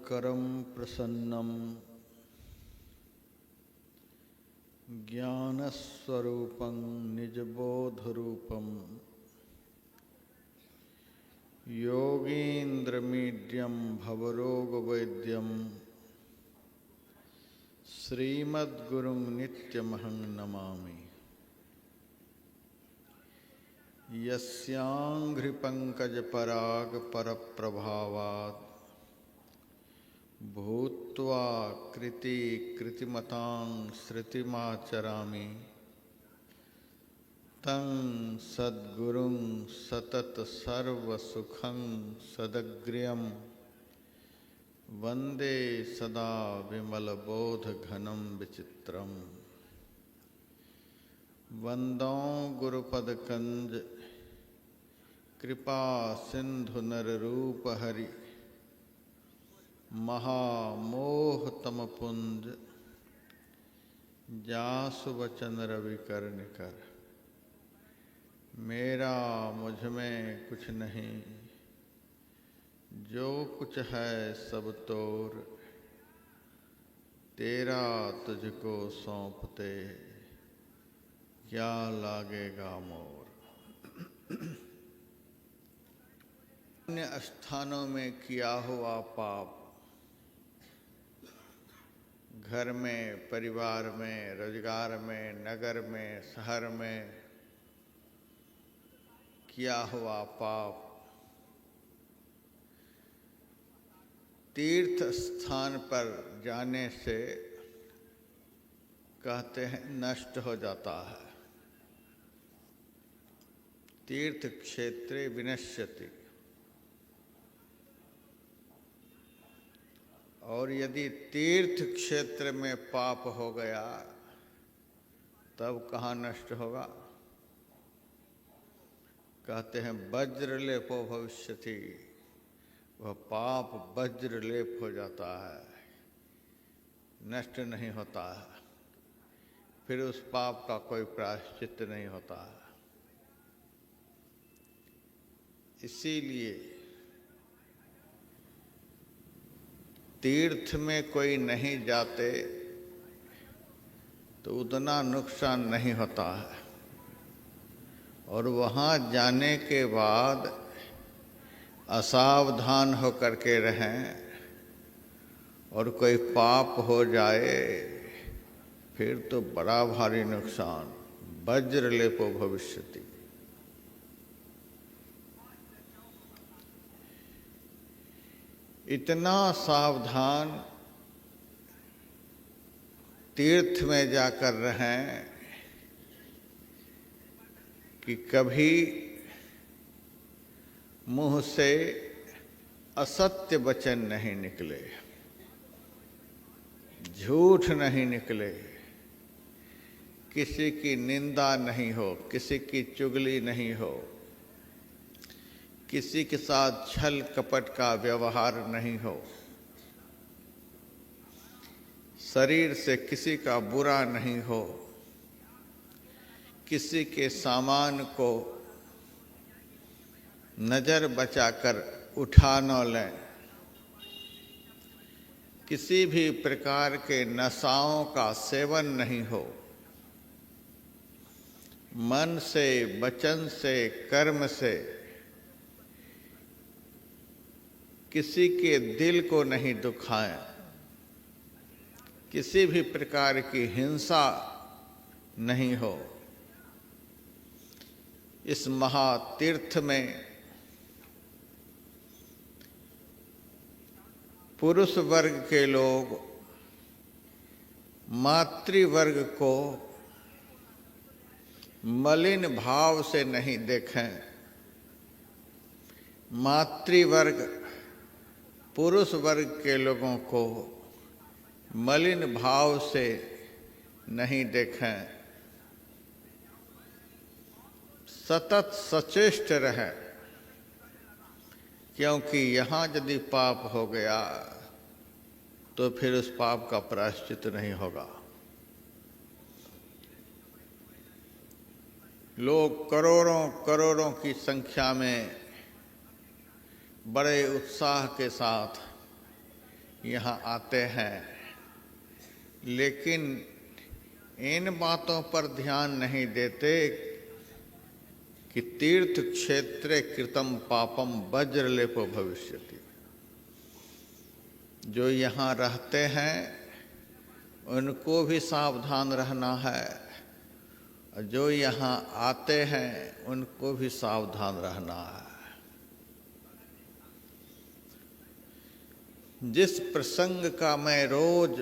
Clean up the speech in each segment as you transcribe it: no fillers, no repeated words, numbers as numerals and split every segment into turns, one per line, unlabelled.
करं प्रसन्नं ज्ञानस्वरूपं निजबोधरूपं योगीन्द्रमीड्यं भवरोगवैद्यं श्रीमद्गुरुं नित्यमहं नमामि। यस्यांघ्रिपङ्कजपरागपरप्रभावात् भूत्वा कृतिमतां श्रुतिमाचरामि तं सद्गुरुं सततसर्वसुखं सदग्र्यं वन्दे सदा विमलबोधघनं विचित्रम्। वंदो गुरुपदकंज कृपा सिंधु नररूप हरि महामोहतमपुंज जासु वचन रविकर निकर। मेरा मुझ में कुछ नहीं, जो कुछ है सब तोर, तेरा तुझको सौंपते क्या लागेगा मोर। अन्य स्थानों में किया हुआ पाप, घर में, परिवार में, रोजगार में, नगर में, शहर में किया हुआ पाप तीर्थ स्थान पर जाने से कहते हैं नष्ट हो जाता है। तीर्थ क्षेत्रे विनश्यति। और यदि तीर्थ क्षेत्र में पाप हो गया तब कहाँ नष्ट होगा? कहते हैं वज्रलेपो भविष्यति। वह पाप वज्रलेप हो जाता है, नष्ट नहीं होता है, फिर उस पाप का कोई प्रायश्चित नहीं होता है। इसीलिए तीर्थ में कोई नहीं जाते तो उतना नुकसान नहीं होता है, और वहाँ जाने के बाद असावधान होकर के रहें और कोई पाप हो जाए फिर तो बड़ा भारी नुकसान। वज्रलेपो भविष्यति। इतना सावधान तीर्थ में जाकर रहें कि कभी मुंह से असत्य वचन नहीं निकले, झूठ नहीं निकले, किसी की निंदा नहीं हो, किसी की चुगली नहीं हो, किसी के साथ छल कपट का व्यवहार नहीं हो, शरीर से किसी का बुरा नहीं हो, किसी के सामान को नजर बचाकर उठा न लें, किसी भी प्रकार के नशाओं का सेवन नहीं हो, मन से, वचन से, कर्म से किसी के दिल को नहीं दुखाएं, किसी भी प्रकार की हिंसा नहीं हो। इस महातीर्थ में पुरुष वर्ग के लोग मातृवर्ग को मलिन भाव से नहीं देखें। मातृवर्ग पुरुष वर्ग के लोगों को मलिन भाव से नहीं देखें, सतत सचेष्ट रहें, क्योंकि यहाँ यदि पाप हो गया तो फिर उस पाप का प्रायश्चित नहीं होगा। लोग करोड़ों करोड़ों की संख्या में बड़े उत्साह के साथ यहाँ आते हैं, लेकिन इन बातों पर ध्यान नहीं देते कि तीर्थ क्षेत्रे कृतम पापम वज्रलेपो भविष्यति। जो यहाँ रहते हैं उनको भी सावधान रहना है, और जो यहाँ आते हैं उनको भी सावधान रहना है। जिस प्रसंग का मैं रोज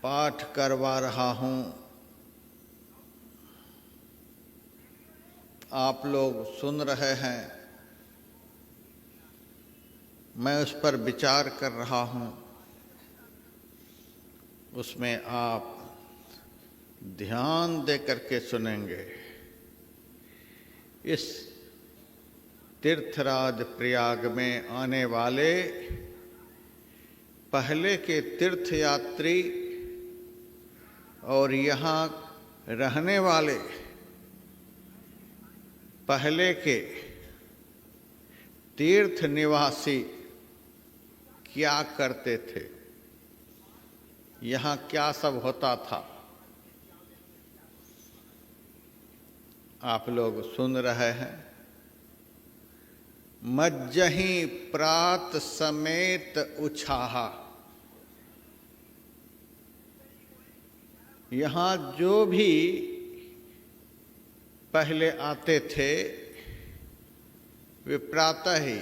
पाठ करवा रहा हूँ, आप लोग सुन रहे हैं, मैं उस पर विचार कर रहा हूँ, उसमें आप ध्यान दे करके सुनेंगे। इस तीर्थराज प्रयाग में आने वाले पहले के तीर्थयात्री और यहाँ रहने वाले पहले के तीर्थ निवासी क्या करते थे, यहाँ क्या सब होता था, आप लोग सुन रहे हैं। मज्जहि प्रात समेत उछाहा। यहाँ जो भी पहले आते थे वे प्रातः ही,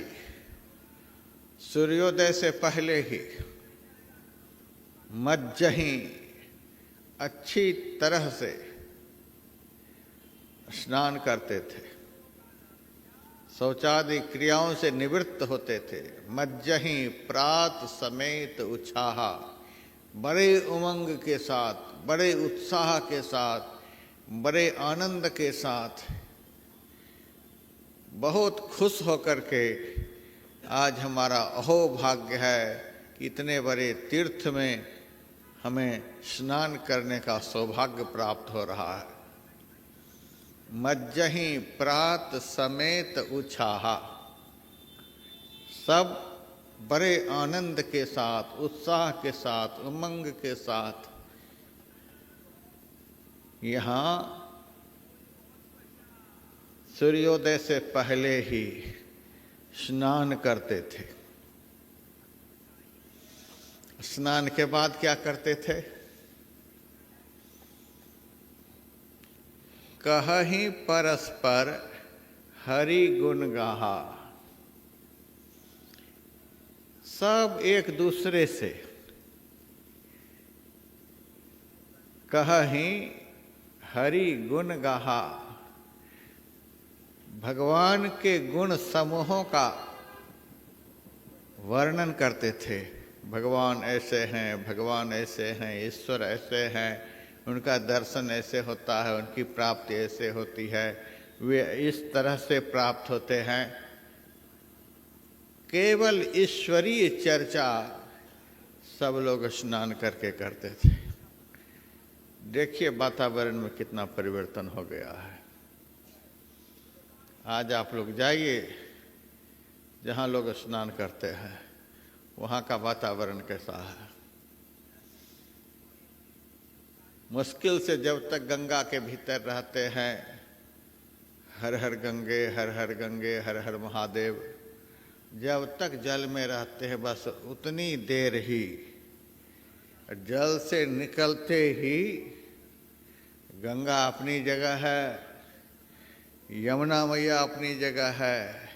सूर्योदय से पहले ही मज्जहि अच्छी तरह से स्नान करते थे, शौचादि क्रियाओं से निवृत्त होते थे। मज्जहि प्रात समेत उछाहा, बड़े उमंग के साथ, बड़े उत्साह के साथ, बड़े आनंद के साथ, बहुत खुश होकर के आज हमारा अहो भाग्य है कि इतने बड़े तीर्थ में हमें स्नान करने का सौभाग्य प्राप्त हो रहा है। मज्जहि प्रात समेत उछाहा, सब बड़े आनंद के साथ, उत्साह के साथ, उमंग के साथ यहाँ सूर्योदय से पहले ही स्नान करते थे। स्नान के बाद क्या करते थे? कहहि परस्पर हरि गुण गाहा। सब एक दूसरे से कहहि हरि गुण गाहा, भगवान के गुण समूहों का वर्णन करते थे। भगवान ऐसे हैं, भगवान ऐसे हैं, ईश्वर ऐसे हैं, उनका दर्शन ऐसे होता है, उनकी प्राप्ति ऐसे होती है, वे इस तरह से प्राप्त होते हैं। केवल ईश्वरीय चर्चा सब लोग स्नान करके करते थे। देखिए वातावरण में कितना परिवर्तन हो गया है। आज आप लोग जाइए जहाँ लोग स्नान करते हैं, वहाँ का वातावरण कैसा है। मुश्किल से जब तक गंगा के भीतर रहते हैं, हर हर गंगे, हर हर गंगे, हर हर महादेव, जब तक जल में रहते हैं बस उतनी देर ही, जल से निकलते ही गंगा अपनी जगह है, यमुना मैया अपनी जगह है,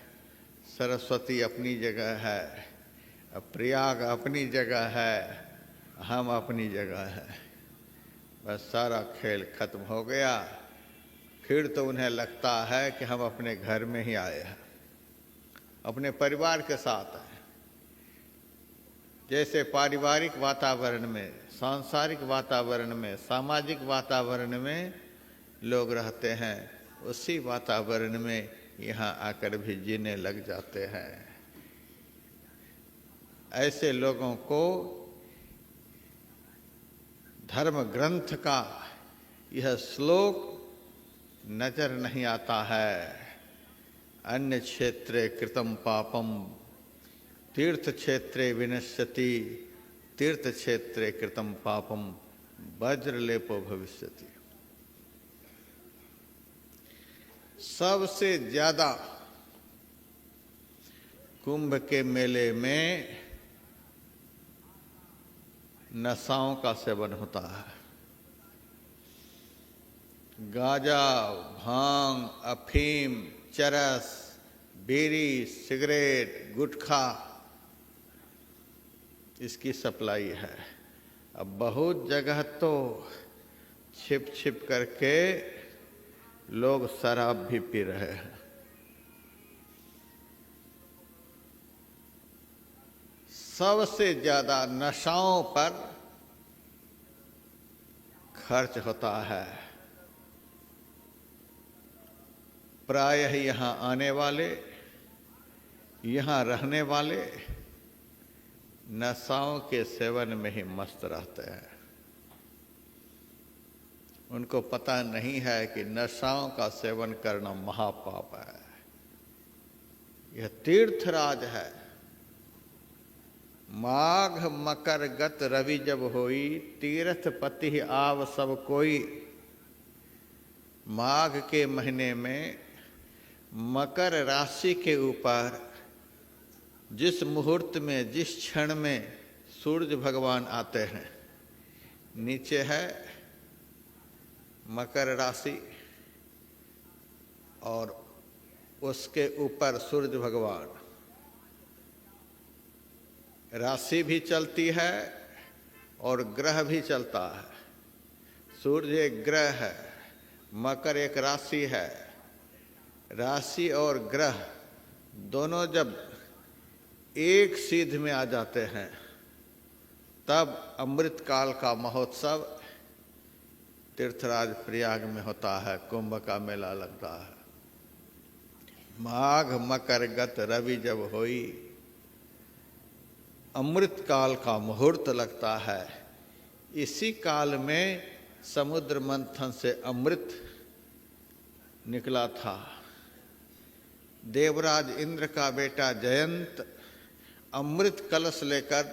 सरस्वती अपनी जगह है, प्रयाग अपनी जगह है, हम अपनी जगह है। बस सारा खेल खत्म हो गया। फिर तो उन्हें लगता है कि हम अपने घर में ही आए हैं, अपने परिवार के साथ हैं। जैसे पारिवारिक वातावरण में, सांसारिक वातावरण में, सामाजिक वातावरण में लोग रहते हैं, उसी वातावरण में यहाँ आकर भी जीने लग जाते हैं। ऐसे लोगों को धर्म ग्रंथ का यह श्लोक नजर नहीं आता है। अन्य क्षेत्रे कृतम पापम तीर्थ क्षेत्रे विनश्यति, तीर्थ क्षेत्रे कृतं पापम वज्रलेपो भविष्यति। सबसे ज्यादा कुंभ के मेले में नशाओं का सेवन होता है। गांजा, भांग, अफीम, चरस, बीड़ी, सिगरेट, गुटखा, इसकी सप्लाई है। अब बहुत जगह तो छिप छिप करके लोग शराब भी पी रहे हैं। सबसे ज्यादा नशाओं पर खर्च होता है। प्रायः यहाँ आने वाले, यहाँ रहने वाले नशाओं के सेवन में ही मस्त रहते हैं। उनको पता नहीं है कि नशाओं का सेवन करना महापाप है। यह तीर्थराज है। माघ मकर गत रवि जब होई, तीर्थ पति आव सब कोई। माघ के महीने में मकर राशि के ऊपर जिस मुहूर्त में, जिस क्षण में सूरज भगवान आते हैं, नीचे है मकर राशि और उसके ऊपर सूरज भगवान। राशि भी चलती है और ग्रह भी चलता है। सूर्य एक ग्रह है, मकर एक राशि है। राशि और ग्रह दोनों जब एक सीध में आ जाते हैं तब अमृत काल का महोत्सव तीर्थराज प्रयाग में होता है। कुंभ का मेला लगता है। माघ मकर गत रवि जब होई, अमृत काल का मुहूर्त लगता है। इसी काल में समुद्र मंथन से अमृत निकला था। देवराज इंद्र का बेटा जयंत अमृत कलश लेकर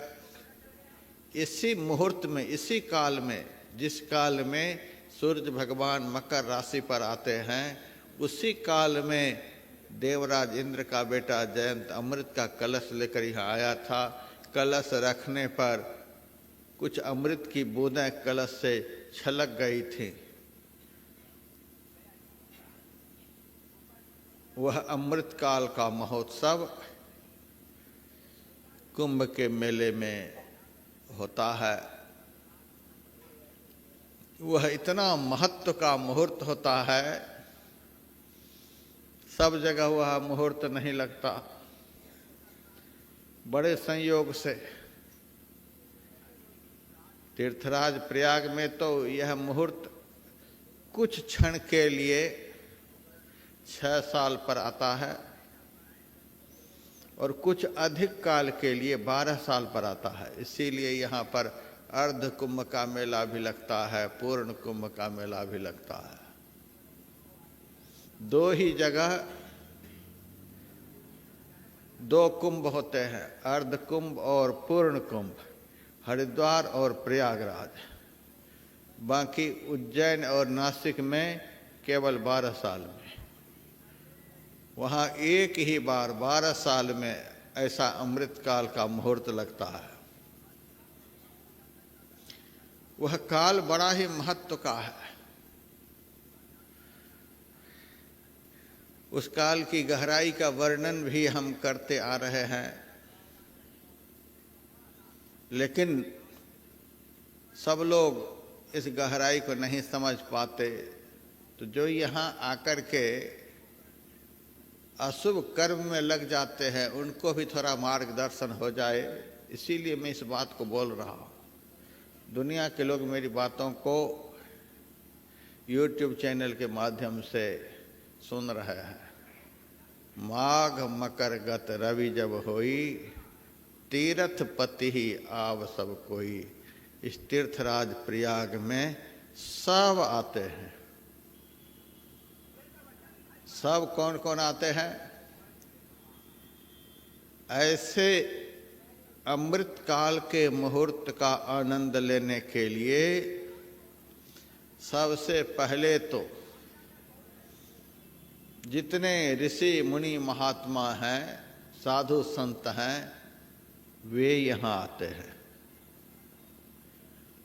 इसी मुहूर्त में, इसी काल में, जिस काल में सूर्य भगवान मकर राशि पर आते हैं, उसी काल में देवराज इंद्र का बेटा जयंत अमृत का कलश लेकर यहाँ आया था। कलश रखने पर कुछ अमृत की बूंदें कलश से छलक गई थी। वह अमृत काल का महोत्सव कुंभ के मेले में होता है। वह इतना महत्व का मुहूर्त होता है, सब जगह वह मुहूर्त नहीं लगता। बड़े संयोग से तीर्थराज प्रयाग में तो यह मुहूर्त कुछ क्षण के लिए 6 साल पर आता है और कुछ अधिक काल के लिए 12 साल पर आता है। इसीलिए यहाँ पर अर्ध कुंभ का मेला भी लगता है, पूर्ण कुंभ का मेला भी लगता है। 2 ही जगह 2 कुंभ होते हैं, अर्ध कुंभ और पूर्ण कुंभ, हरिद्वार और प्रयागराज। बाकी उज्जैन और नासिक में केवल 12 साल में। वहाँ एक ही बार 12 साल में ऐसा अमृत काल का मुहूर्त लगता है। वह काल बड़ा ही महत्व का है। उस काल की गहराई का वर्णन भी हम करते आ रहे हैं, लेकिन सब लोग इस गहराई को नहीं समझ पाते। तो जो यहाँ आकर के अशुभ कर्म में लग जाते हैं, उनको भी थोड़ा मार्गदर्शन हो जाए, इसीलिए मैं इस बात को बोल रहा हूँ। दुनिया के लोग मेरी बातों को YouTube चैनल के माध्यम से सुन रहे हैं। माघ मकर गत रवि जब होई, तीर्थ पति ही आव सब कोई। इस तीर्थराज प्रयाग में सब आते हैं। सब कौन कौन आते हैं? ऐसे अमृत काल के मुहूर्त का आनंद लेने के लिए सबसे पहले तो जितने ऋषि मुनि महात्मा हैं, साधु संत हैं, वे यहाँ आते हैं।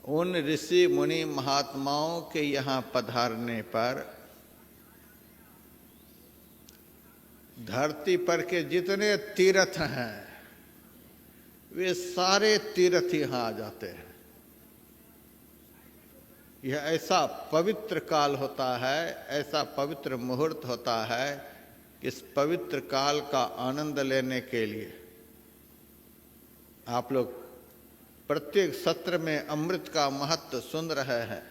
उन ऋषि मुनि महात्माओं के यहाँ पधारने पर धरती पर के जितने तीर्थ हैं वे सारे तीर्थ यहाँ आ जाते हैं। यह ऐसा पवित्र काल होता है, ऐसा पवित्र मुहूर्त होता है कि इस पवित्र काल का आनंद लेने के लिए आप लोग प्रत्येक सत्र में अमृत का महत्व सुन रहे हैं।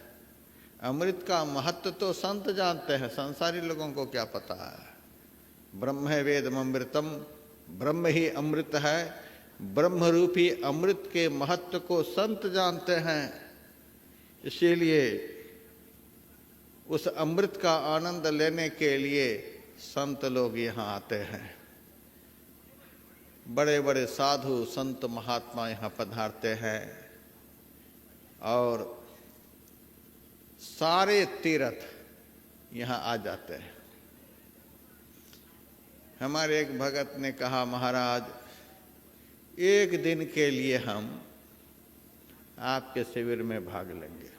अमृत का महत्व तो संत जानते हैं, संसारी लोगों को क्या पता है। ब्रह्म वेदमृतम, ब्रह्म ही अमृत है। ब्रह्म रूपी अमृत के महत्व को संत जानते हैं, इसीलिए उस अमृत का आनंद लेने के लिए संत लोग यहाँ आते हैं। बड़े बड़े साधु संत महात्मा यहाँ पधारते हैं और सारे तीर्थ यहाँ आ जाते हैं। हमारे एक भगत ने कहा, महाराज एक दिन के लिए हम आपके शिविर में भाग लेंगे।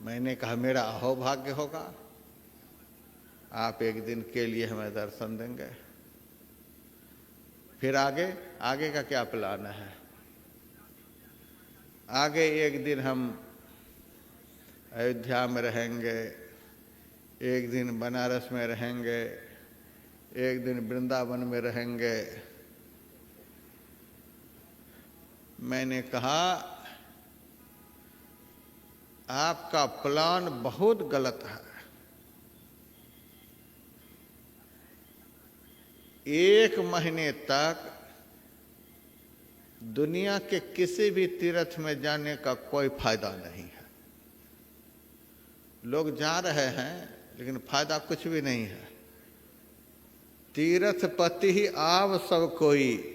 मैंने कहा, मेरा अहोभाग्य होगा, आप एक दिन के लिए हमें दर्शन देंगे। फिर आगे का क्या प्लान है? आगे एक दिन हम अयोध्या में रहेंगे, एक दिन बनारस में रहेंगे, एक दिन वृंदावन में रहेंगे। मैंने कहा, आपका प्लान बहुत गलत है। एक महीने तक दुनिया के किसी भी तीर्थ में जाने का कोई फायदा नहीं है। लोग जा रहे हैं लेकिन फायदा कुछ भी नहीं है। तीर्थपति ही आप सब कोई,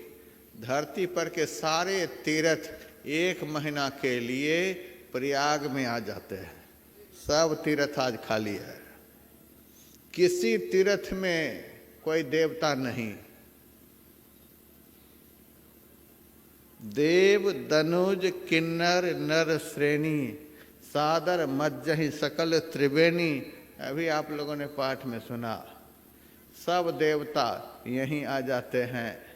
धरती पर के सारे तीर्थ एक महीना के लिए प्रयाग में आ जाते हैं। सब तीर्थ आज खाली है, किसी तीर्थ में कोई देवता नहीं। देव दनुज किन्नर नर श्रेणी, सादर मज्जहि सकल त्रिवेणी। अभी आप लोगों ने पाठ में सुना, सब देवता यहीं आ जाते हैं।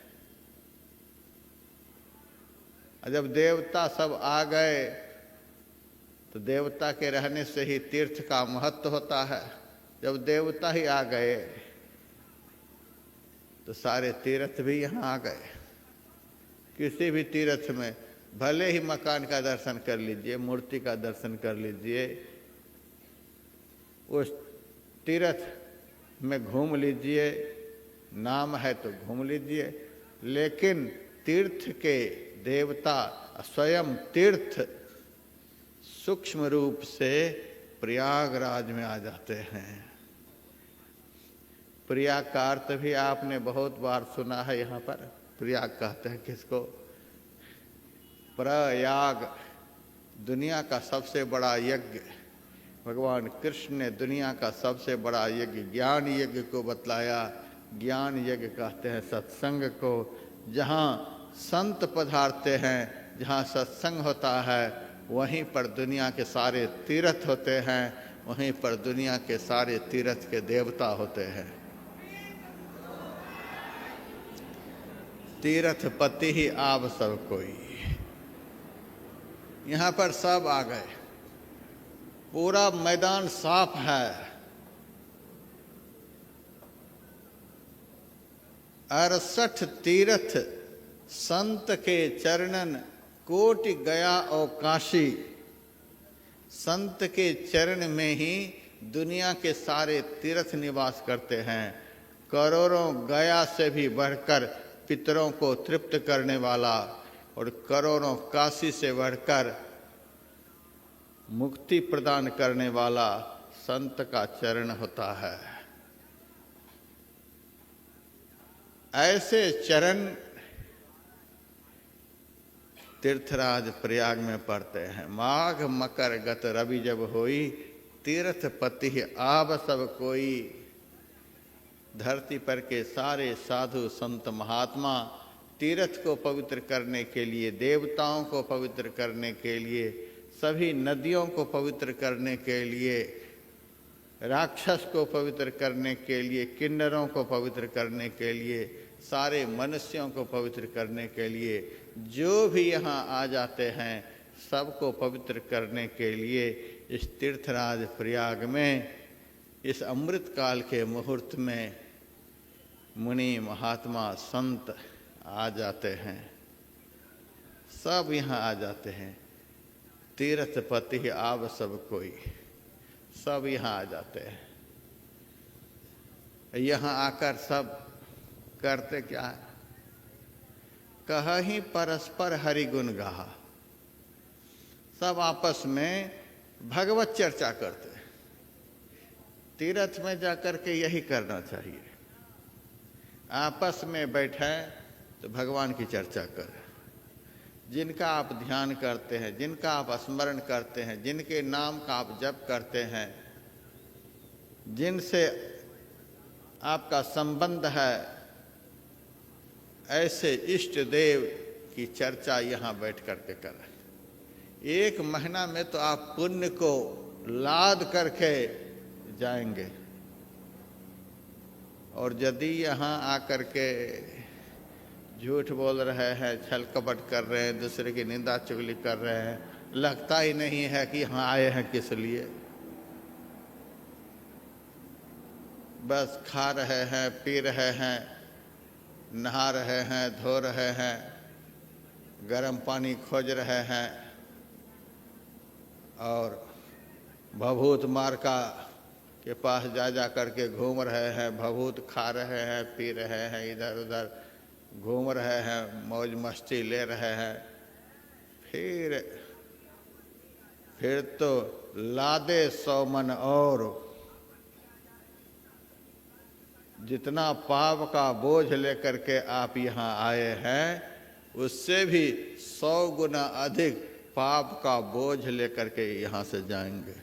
जब देवता सब आ गए तो देवता के रहने से ही तीर्थ का महत्व होता है। जब देवता ही आ गए तो सारे तीर्थ भी यहाँ आ गए। किसी भी तीर्थ में भले ही मकान का दर्शन कर लीजिए, मूर्ति का दर्शन कर लीजिए, उस तीर्थ में घूम लीजिए, नाम है तो घूम लीजिए, लेकिन तीर्थ के देवता स्वयं तीर्थ सूक्ष्म रूप से प्रयागराज में आ जाते हैं। प्रयाग का अर्थ भी आपने बहुत बार सुना है। यहाँ पर प्रयाग कहते हैं किसको? प्रयाग, दुनिया का सबसे बड़ा यज्ञ। भगवान कृष्ण ने दुनिया का सबसे बड़ा यज्ञ ज्ञान यज्ञ को बतलाया। ज्ञान यज्ञ कहते हैं सत्संग को। जहाँ संत पधारते हैं, जहाँ सत्संग होता है, वहीं पर दुनिया के सारे तीर्थ होते हैं, वहीं पर दुनिया के सारे तीर्थ के देवता होते हैं। तीर्थपति ही आप सब कोई। यहाँ पर सब आ गए, पूरा मैदान साफ है। 68 तीर्थ संत के चरणन, कोटि गया और काशी। संत के चरण में ही दुनिया के सारे तीर्थ निवास करते हैं। करोड़ों गया से भी बढ़कर पितरों को तृप्त करने वाला, और करोड़ों काशी से बढ़कर मुक्ति प्रदान करने वाला संत का चरण होता है। ऐसे चरण तीर्थराज प्रयाग में पढ़ते हैं, माघ मकर गत रवि जब होई, तीर्थ पति आब सब कोई। धरती पर के सारे साधु संत महात्मा तीर्थ को पवित्र करने के लिए, देवताओं को पवित्र करने के लिए, सभी नदियों को पवित्र करने के लिए, राक्षस को पवित्र करने के लिए, किन्नरों को पवित्र करने के लिए, सारे मनुष्यों को पवित्र करने के लिए, जो भी यहाँ आ जाते हैं सबको पवित्र करने के लिए इस तीर्थराज प्रयाग में, इस अमृत काल के मुहूर्त में मुनि महात्मा संत आ जाते हैं। सब यहाँ आ जाते हैं। तीर्थपति आव सब कोई, सब यहाँ आ जाते हैं। यहाँ आकर सब करते क्या है? कहीं परस्पर हरि गुण गाहा। सब आपस में भगवत चर्चा करते हैं। तीर्थ में जाकर के यही करना चाहिए। आपस में बैठे तो भगवान की चर्चा करें। जिनका आप ध्यान करते हैं, जिनका आप स्मरण करते हैं, जिनके नाम का आप जप करते हैं, जिनसे आपका संबंध है, ऐसे इष्ट देव की चर्चा यहाँ बैठ करके करें। 1 महीना में तो आप पुण्य को लाद करके जाएंगे। और यदि यहाँ आकर के झूठ बोल रहे हैं, छल कपट कर रहे हैं, दूसरे की निंदा चुगली कर रहे हैं, लगता ही नहीं है कि यहाँ आए हैं किस लिए। बस खा रहे हैं, पी रहे हैं, नहा रहे हैं, धो रहे हैं, गर्म पानी खोज रहे हैं और भभूत मार्का के पास जा करके घूम रहे हैं, भभूत खा रहे हैं, पी रहे हैं, इधर उधर घूम रहे हैं, मौज मस्ती ले रहे हैं। फिर तो लादे 100 मन और। जितना पाप का बोझ लेकर के आप यहाँ आए हैं, उससे भी 100 गुना अधिक पाप का बोझ लेकर के यहाँ से जाएंगे।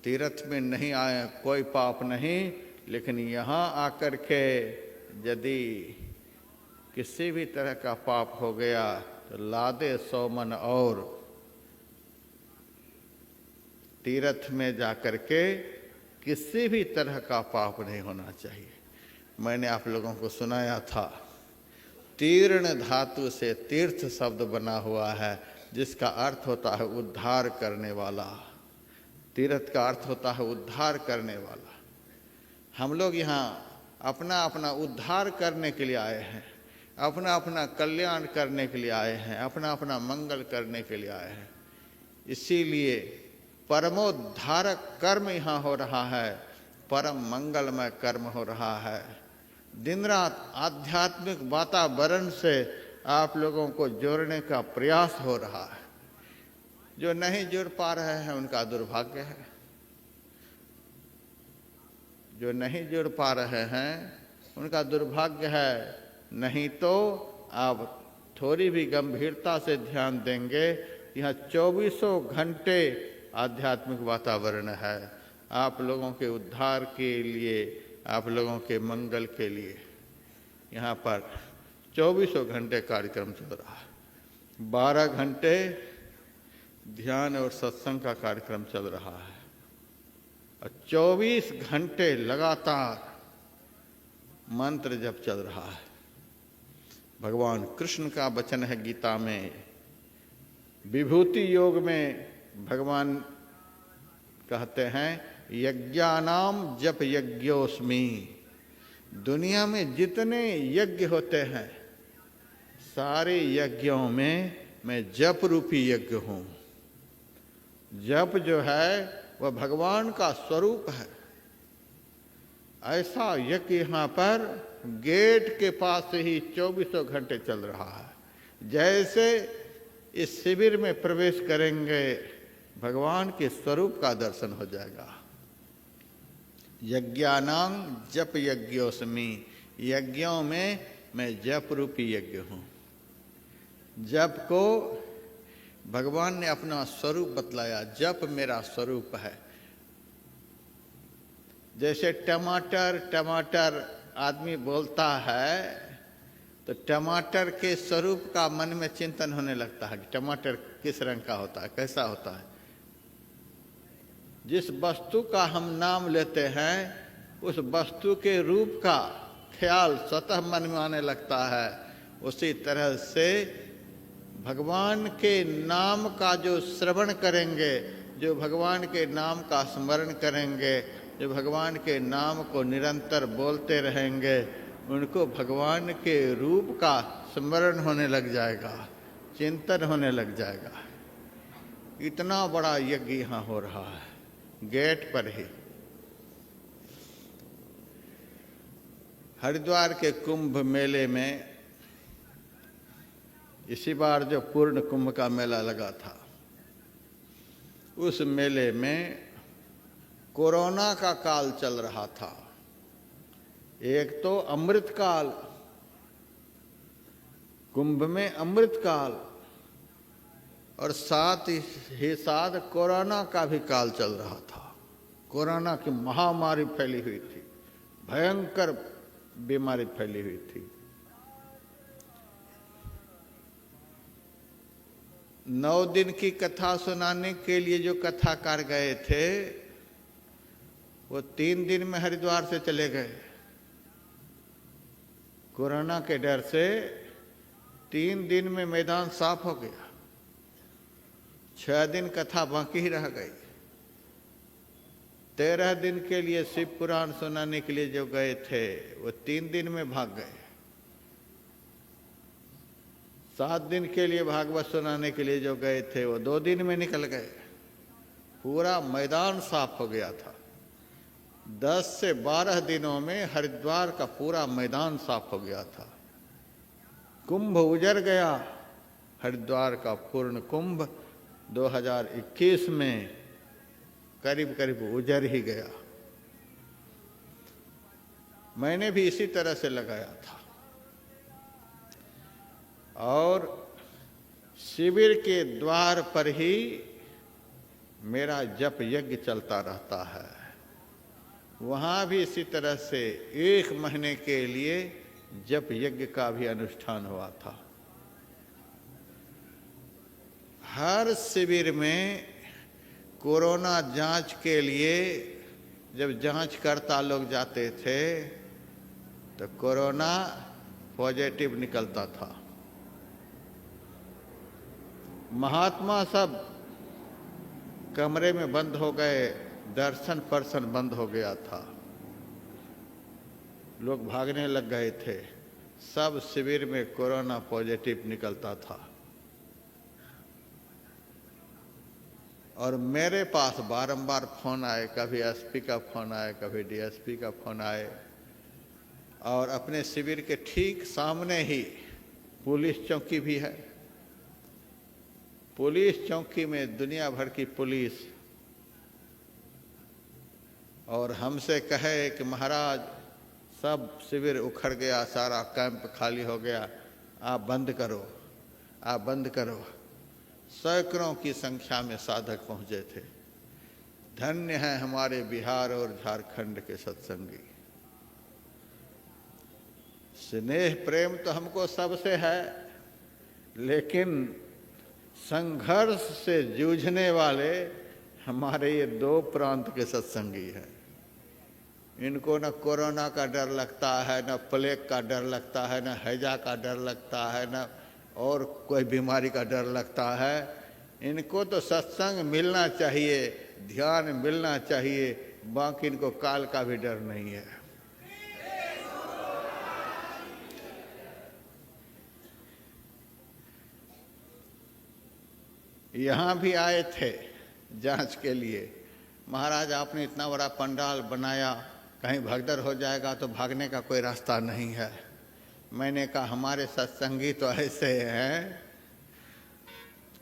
तीर्थ में नहीं आए कोई पाप नहीं, लेकिन यहाँ आकर के यदि किसी भी तरह का पाप हो गया तो लादे 100 मन और। तीर्थ में जाकर के किसी भी तरह का पाप नहीं होना चाहिए। मैंने आप लोगों को सुनाया था, तीर्ण धातु से तीर्थ शब्द बना हुआ है, जिसका अर्थ होता है उद्धार करने वाला। तीर्थ का अर्थ होता है उद्धार करने वाला। हम लोग यहाँ अपना अपना उद्धार करने के लिए आए हैं, अपना अपना कल्याण करने के लिए आए हैं, अपना अपना मंगल करने के लिए आए हैं। इसीलिए परमोद्धारक कर्म यहाँ हो रहा है, परम मंगलमय कर्म हो रहा है। दिन रात आध्यात्मिक वातावरण से आप लोगों को जोड़ने का प्रयास हो रहा है। जो नहीं जुड़ पा रहे हैं उनका दुर्भाग्य है। जो नहीं जुड़ पा रहे हैं उनका दुर्भाग्य है। नहीं तो आप थोड़ी भी गंभीरता से ध्यान देंगे, यहाँ 24 घंटे आध्यात्मिक वातावरण है आप लोगों के उद्धार के लिए, आप लोगों के मंगल के लिए। यहाँ पर 24 घंटे कार्यक्रम चल रहा है। 12 घंटे ध्यान और सत्संग का कार्यक्रम चल रहा है और 24 घंटे लगातार मंत्र जप चल रहा है। भगवान कृष्ण का वचन है गीता में, विभूति योग में भगवान कहते हैं यज्ञानाम जप यज्ञोस्मि। दुनिया में जितने यज्ञ होते हैं सारे यज्ञों में मैं जप रूपी यज्ञ हूँ। जप जो है वह भगवान का स्वरूप है। ऐसा यज्ञ यहाँ पर गेट के पास से ही 24 घंटे चल रहा है। जैसे इस शिविर में प्रवेश करेंगे भगवान के स्वरूप का दर्शन हो जाएगा। यज्ञानां जप यज्ञोस्मि, यज्ञों में मैं जप रूपी यज्ञ हूँ। जप को भगवान ने अपना स्वरूप बतलाया, जप मेरा स्वरूप है। जैसे टमाटर टमाटर आदमी बोलता है तो टमाटर के स्वरूप का मन में चिंतन होने लगता है कि टमाटर किस रंग का होता है, कैसा होता है। जिस वस्तु का हम नाम लेते हैं उस वस्तु के रूप का ख्याल स्वतः मन में आने लगता है। उसी तरह से भगवान के नाम का जो श्रवण करेंगे, जो भगवान के नाम का स्मरण करेंगे, जो भगवान के नाम को निरंतर बोलते रहेंगे, उनको भगवान के रूप का स्मरण होने लग जाएगा, चिंतन होने लग जाएगा। इतना बड़ा यज्ञ यहाँ हो रहा है गेट पर ही। हरिद्वार के कुंभ मेले में इसी बार जो पूर्ण कुंभ का मेला लगा था, उस मेले में कोरोना का काल चल रहा था। एक तो अमृत काल, कुंभ में अमृत काल, और साथ ही साथ कोरोना का भी काल चल रहा था। कोरोना की महामारी फैली हुई थी, भयंकर बीमारी फैली हुई थी। 9 दिन की कथा सुनाने के लिए जो कथाकार गए थे वो 3 दिन में हरिद्वार से चले गए। कोरोना के डर से 3 दिन में मैदान साफ हो गया। 6 दिन कथा बाकी ही रह गई। 13 दिन के लिए शिव पुराण सुनाने के लिए जो गए थे वो 3 दिन में भाग गए। 7 दिन के लिए भागवत सुनाने के लिए जो गए थे वो 2 दिन में निकल गए। पूरा मैदान साफ हो गया था। 10 से 12 दिनों में हरिद्वार का पूरा मैदान साफ हो गया था। कुंभ उजड़ गया। हरिद्वार का पूर्ण कुंभ 2021 में करीब करीब उजड़ ही गया। मैंने भी इसी तरह से लगाया था और शिविर के द्वार पर ही मेरा जप यज्ञ चलता रहता है। वहाँ भी इसी तरह से 1 महीने के लिए जप यज्ञ का भी अनुष्ठान हुआ था। हर शिविर में कोरोना जांच के लिए जब जांचकर्ता लोग जाते थे तो कोरोना पॉजिटिव निकलता था। महात्मा सब कमरे में बंद हो गए, दर्शन पर्शन बंद हो गया था, लोग भागने लग गए थे। सब शिविर में कोरोना पॉजिटिव निकलता था और मेरे पास बारंबार फोन आए, कभी एसपी का फोन आए, कभी डीएसपी का फोन आए। और अपने शिविर के ठीक सामने ही पुलिस चौकी भी है। पुलिस चौकी में दुनिया भर की पुलिस, और हमसे कहे कि महाराज सब शिविर उखड़ गया, सारा कैंप खाली हो गया, आप बंद करो, आप बंद करो। सैकड़ों की संख्या में साधक पहुंचे थे। धन्य है हमारे बिहार और झारखंड के सत्संगी। स्नेह प्रेम तो हमको सबसे है, लेकिन संघर्ष से जूझने वाले हमारे ये 2 प्रांत के सत्संगी हैं। इनको न कोरोना का डर लगता है, न प्लेग का डर लगता है, न हैजा का डर लगता है, न और कोई बीमारी का डर लगता है। इनको तो सत्संग मिलना चाहिए, ध्यान मिलना चाहिए, बाकी इनको काल का भी डर नहीं है। यहाँ भी आए थे जांच के लिए। महाराज आपने इतना बड़ा पंडाल बनाया, कहीं भगदड़ हो जाएगा तो भागने का कोई रास्ता नहीं है। मैंने कहा हमारे सत्संगी तो ऐसे हैं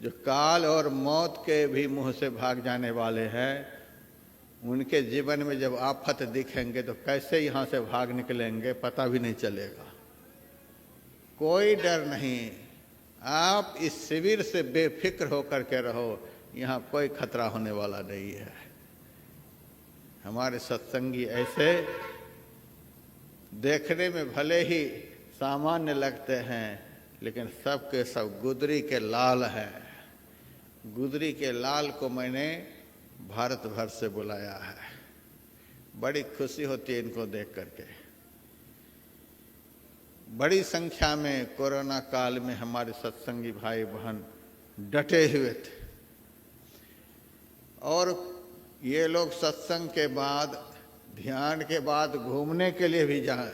जो काल और मौत के भी मुंह से भाग जाने वाले हैं। उनके जीवन में जब आफत दिखेंगे तो कैसे यहाँ से भाग निकलेंगे पता भी नहीं चलेगा। कोई डर नहीं। आप इस शिविर से बेफिक्र होकर के रहो, यहाँ कोई खतरा होने वाला नहीं है। हमारे सत्संगी ऐसे देखने में भले ही सामान्य लगते हैं, लेकिन सब के सब गुदरी के लाल हैं। गुदरी के लाल को मैंने भारत भर से बुलाया है। बड़ी खुशी होती है इनको देख करके। बड़ी संख्या में कोरोना काल में हमारे सत्संगी भाई बहन डटे हुए थे, और ये लोग सत्संग के बाद, ध्यान के बाद घूमने के लिए भी जाएं,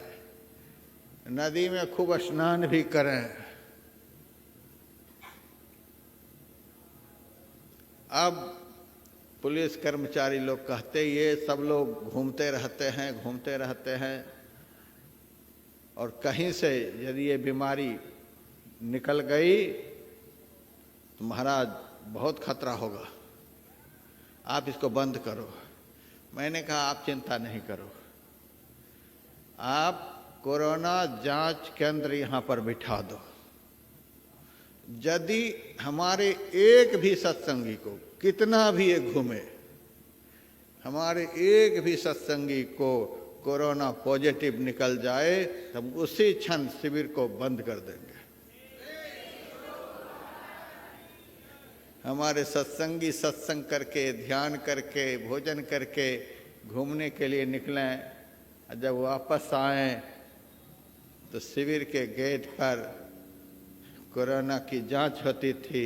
नदी में खूब स्नान भी करें। अब पुलिस कर्मचारी लोग कहते ये सब लोग घूमते रहते हैं, और कहीं से यदि ये बीमारी निकल गई तो महाराज बहुत खतरा होगा, आप इसको बंद करो। मैंने कहा आप चिंता नहीं करो, आप कोरोना जांच केंद्र यहाँ पर बिठा दो। यदि हमारे एक भी सत्संगी को, कितना भी ये घूमे, हमारे एक भी सत्संगी को कोरोना पॉजिटिव निकल जाए, हम उसी क्षण शिविर को बंद कर देंगे। हमारे सत्संगी सत्संग करके, ध्यान करके, भोजन करके घूमने के लिए निकलें, जब वापस आए तो शिविर के गेट पर कोरोना की जांच होती थी।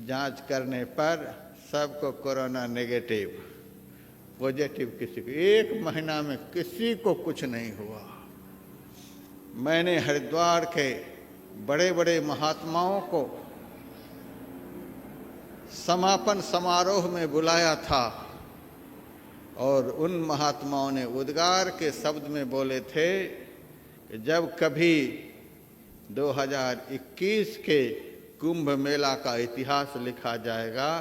जांच करने पर सबको कोरोना नेगेटिव, पॉजिटिव किसी को, 1 महीना में किसी को कुछ नहीं हुआ। मैंने हरिद्वार के बड़े बड़े महात्माओं को समापन समारोह में बुलाया था, और उन महात्माओं ने उद्गार के शब्द में बोले थे कि जब कभी 2021 के कुंभ मेला का इतिहास लिखा जाएगा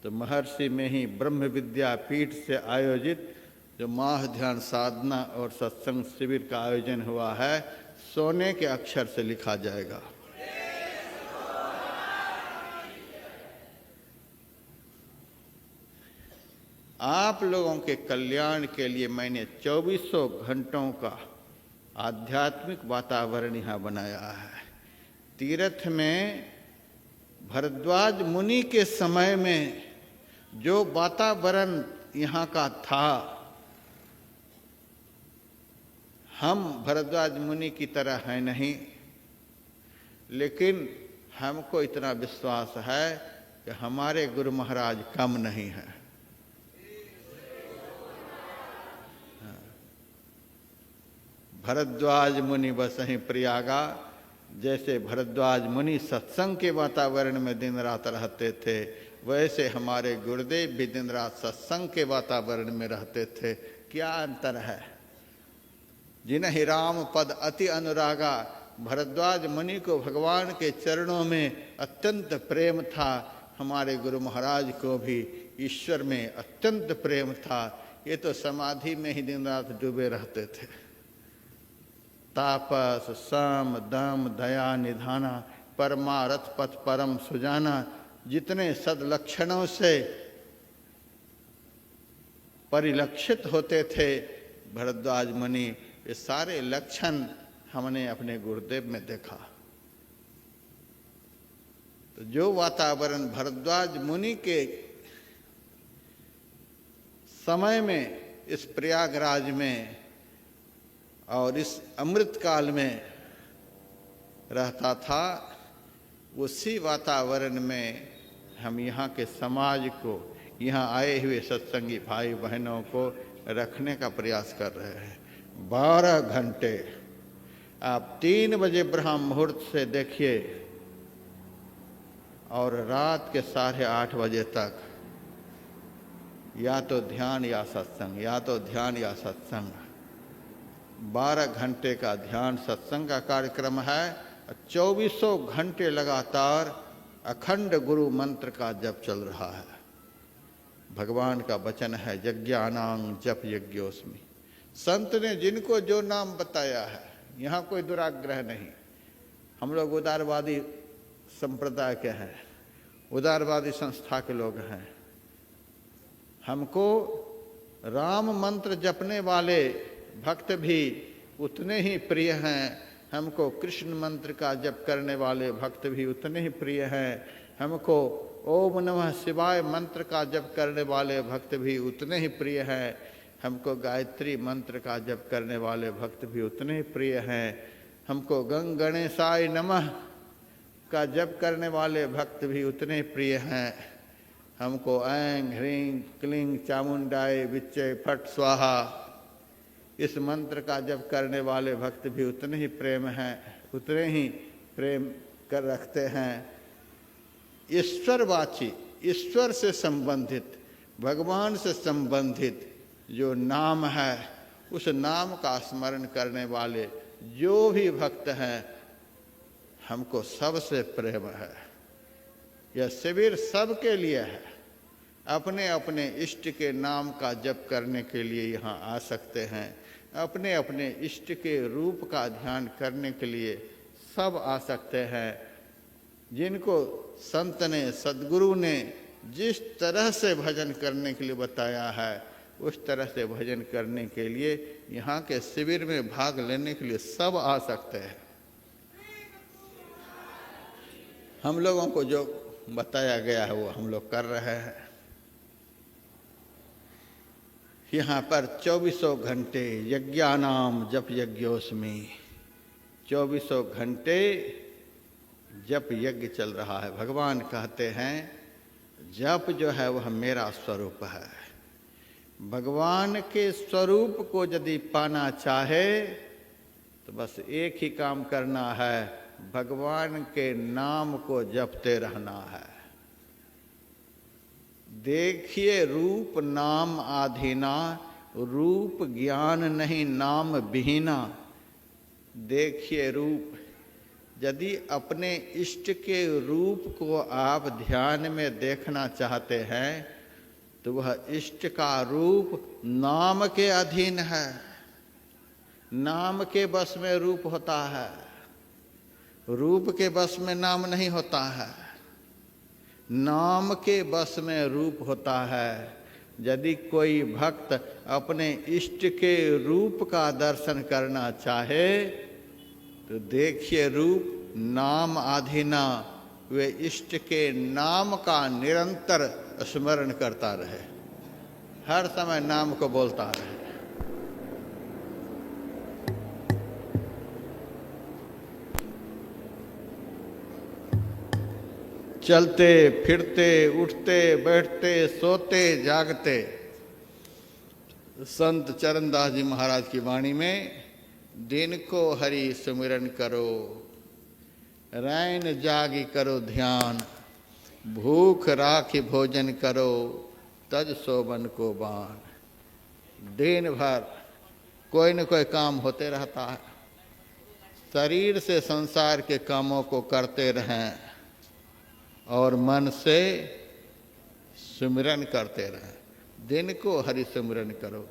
तो महर्षि में ही ब्रह्म विद्यापीठ से आयोजित जो माह ध्यान साधना और सत्संग शिविर का आयोजन हुआ है, सोने के अक्षर से लिखा जाएगा। आप लोगों के कल्याण के लिए मैंने 2400 घंटों का आध्यात्मिक वातावरण यहाँ बनाया है। तीर्थ में भरद्वाज मुनि के समय में जो वातावरण यहाँ का था, हम भरद्वाज मुनि की तरह हैं नहीं, लेकिन हमको इतना विश्वास है कि हमारे गुरु महाराज कम नहीं हैं। भरद्वाज मुनि बसहि प्रयागा, जैसे भरद्वाज मुनि सत्संग के वातावरण में दिन रात रहते थे, वैसे हमारे गुरुदेव भी दिन रात सत्संग के वातावरण में रहते थे। क्या अंतर है। जिन्हि राम पद अति अनुरागा, भरद्वाज मुनि को भगवान के चरणों में अत्यंत प्रेम था, हमारे गुरु महाराज को भी ईश्वर में अत्यंत प्रेम था। ये तो समाधि में ही दिन रात डूबे रहते थे। तापस सम दम दया निधाना, परमारथ पथ परम सुजाना, जितने सदलक्षणों से परिलक्षित होते थे भरद्वाज मुनि, ये सारे लक्षण हमने अपने गुरुदेव में देखा। तो जो वातावरण भरद्वाज मुनि के समय में इस प्रयागराज में और इस अमृत काल में रहता था, उसी वातावरण में हम यहाँ के समाज को, यहाँ आए हुए सत्संगी भाई बहनों को रखने का प्रयास कर रहे हैं। 12 घंटे आप 3 बजे ब्रह्म मुहूर्त से देखिए और रात के 8:30 बजे तक या तो ध्यान या सत्संग, या तो ध्यान या सत्संग। 12 घंटे का ध्यान सत्संग का कार्यक्रम है। 2400 घंटे लगातार अखंड गुरु मंत्र का जप चल रहा है। भगवान का वचन है, यज्ञानां जप यज्ञोस्मि। संत ने जिनको जो नाम बताया है, यहाँ कोई दुराग्रह नहीं। हम लोग उदारवादी संप्रदाय के हैं, उदारवादी संस्था के लोग हैं। हमको राम मंत्र जपने वाले भक्त भी उतने ही प्रिय हैं, हमको कृष्ण मंत्र का जप करने वाले भक्त भी उतने ही प्रिय हैं, हमको ओम नमः शिवाय मंत्र का जप करने वाले भक्त भी उतने ही प्रिय हैं, हमको गायत्री मंत्र का जप करने वाले भक्त भी उतने ही प्रिय हैं, हमको गंग गणेशाय नमः का जप करने वाले भक्त भी उतने ही प्रिय हैं, हमको ऐं ह्रीं क्लीं चामुंडाय विच्चे फट स्वाहा इस मंत्र का जप करने वाले भक्त भी उतने ही प्रेम हैं, उतने ही प्रेम कर रखते हैं। ईश्वरवाची, ईश्वर से संबंधित, भगवान से संबंधित जो नाम है, उस नाम का स्मरण करने वाले जो भी भक्त हैं, हमको सबसे प्रेम है। यह शिविर सबके लिए है। अपने अपने इष्ट के नाम का जप करने के लिए यहाँ आ सकते हैं, अपने अपने इष्ट के रूप का ध्यान करने के लिए सब आ सकते हैं। जिनको संत ने, सद्गुरु ने जिस तरह से भजन करने के लिए बताया है, उस तरह से भजन करने के लिए यहाँ के शिविर में भाग लेने के लिए सब आ सकते हैं। हम लोगों को जो बताया गया है वो हम लोग कर रहे हैं। यहाँ पर 24 घंटे यज्ञानाम जप यज्ञोस्मि, 24 घंटे जप यज्ञ चल रहा है। भगवान कहते हैं जप जो है वह मेरा स्वरूप है। भगवान के स्वरूप को यदि पाना चाहे तो बस एक ही काम करना है, भगवान के नाम को जपते रहना है। देखिए रूप नाम आधीना, रूप ज्ञान नहीं नाम विहीना। देखिए रूप, यदि अपने इष्ट के रूप को आप ध्यान में देखना चाहते हैं तो वह इष्ट का रूप नाम के अधीन है। नाम के बस में रूप होता है, रूप के बस में नाम नहीं होता है। नाम के बस में रूप होता है। यदि कोई भक्त अपने इष्ट के रूप का दर्शन करना चाहे तो देखिए रूप नाम आधीना, वे इष्ट के नाम का निरंतर स्मरण करता रहे, हर समय नाम को बोलता रहे। चलते फिरते उठते बैठते सोते जागते, संत चरणदास जी महाराज की वाणी में दिन को हरि सुमिरन करो, रैन जागी करो ध्यान, भूख राखी भोजन करो, तज सोबन को बान। दिन भर कोई न कोई काम होते रहता है। शरीर से संसार के कामों को करते रहें और मन से सुमिरन करते रहें। दिन को हरि सुमिरन करो,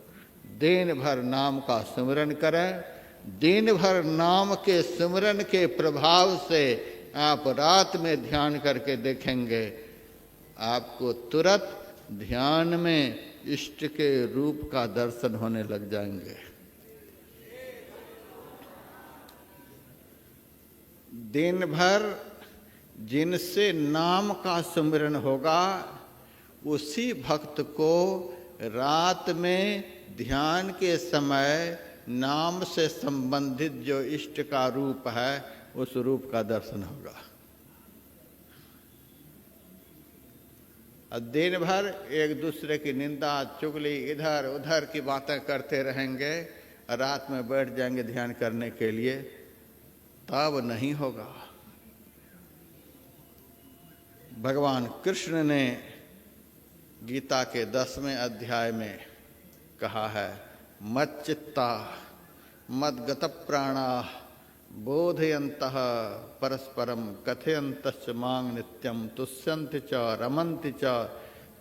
दिन भर नाम का सुमिरन करें। दिन भर नाम के सुमिरन के प्रभाव से आप रात में ध्यान करके देखेंगे, आपको तुरंत ध्यान में इष्ट के रूप का दर्शन होने लग जाएंगे। दिन भर जिनसे नाम का सुमिरन होगा, उसी भक्त को रात में ध्यान के समय नाम से संबंधित जो इष्ट का रूप है, उस रूप का दर्शन होगा। दिन भर एक दूसरे की निंदा चुगली इधर उधर की बातें करते रहेंगे, रात में बैठ जाएंगे ध्यान करने के लिए, तब नहीं होगा। भगवान कृष्ण ने गीता के 10वें अध्याय में कहा है, मच्चित्ता मद्गत प्राणा बोधयन्तः परस्परम कथयन्तश्च मां नित्यं तुष्यन्ति च रमन्ति च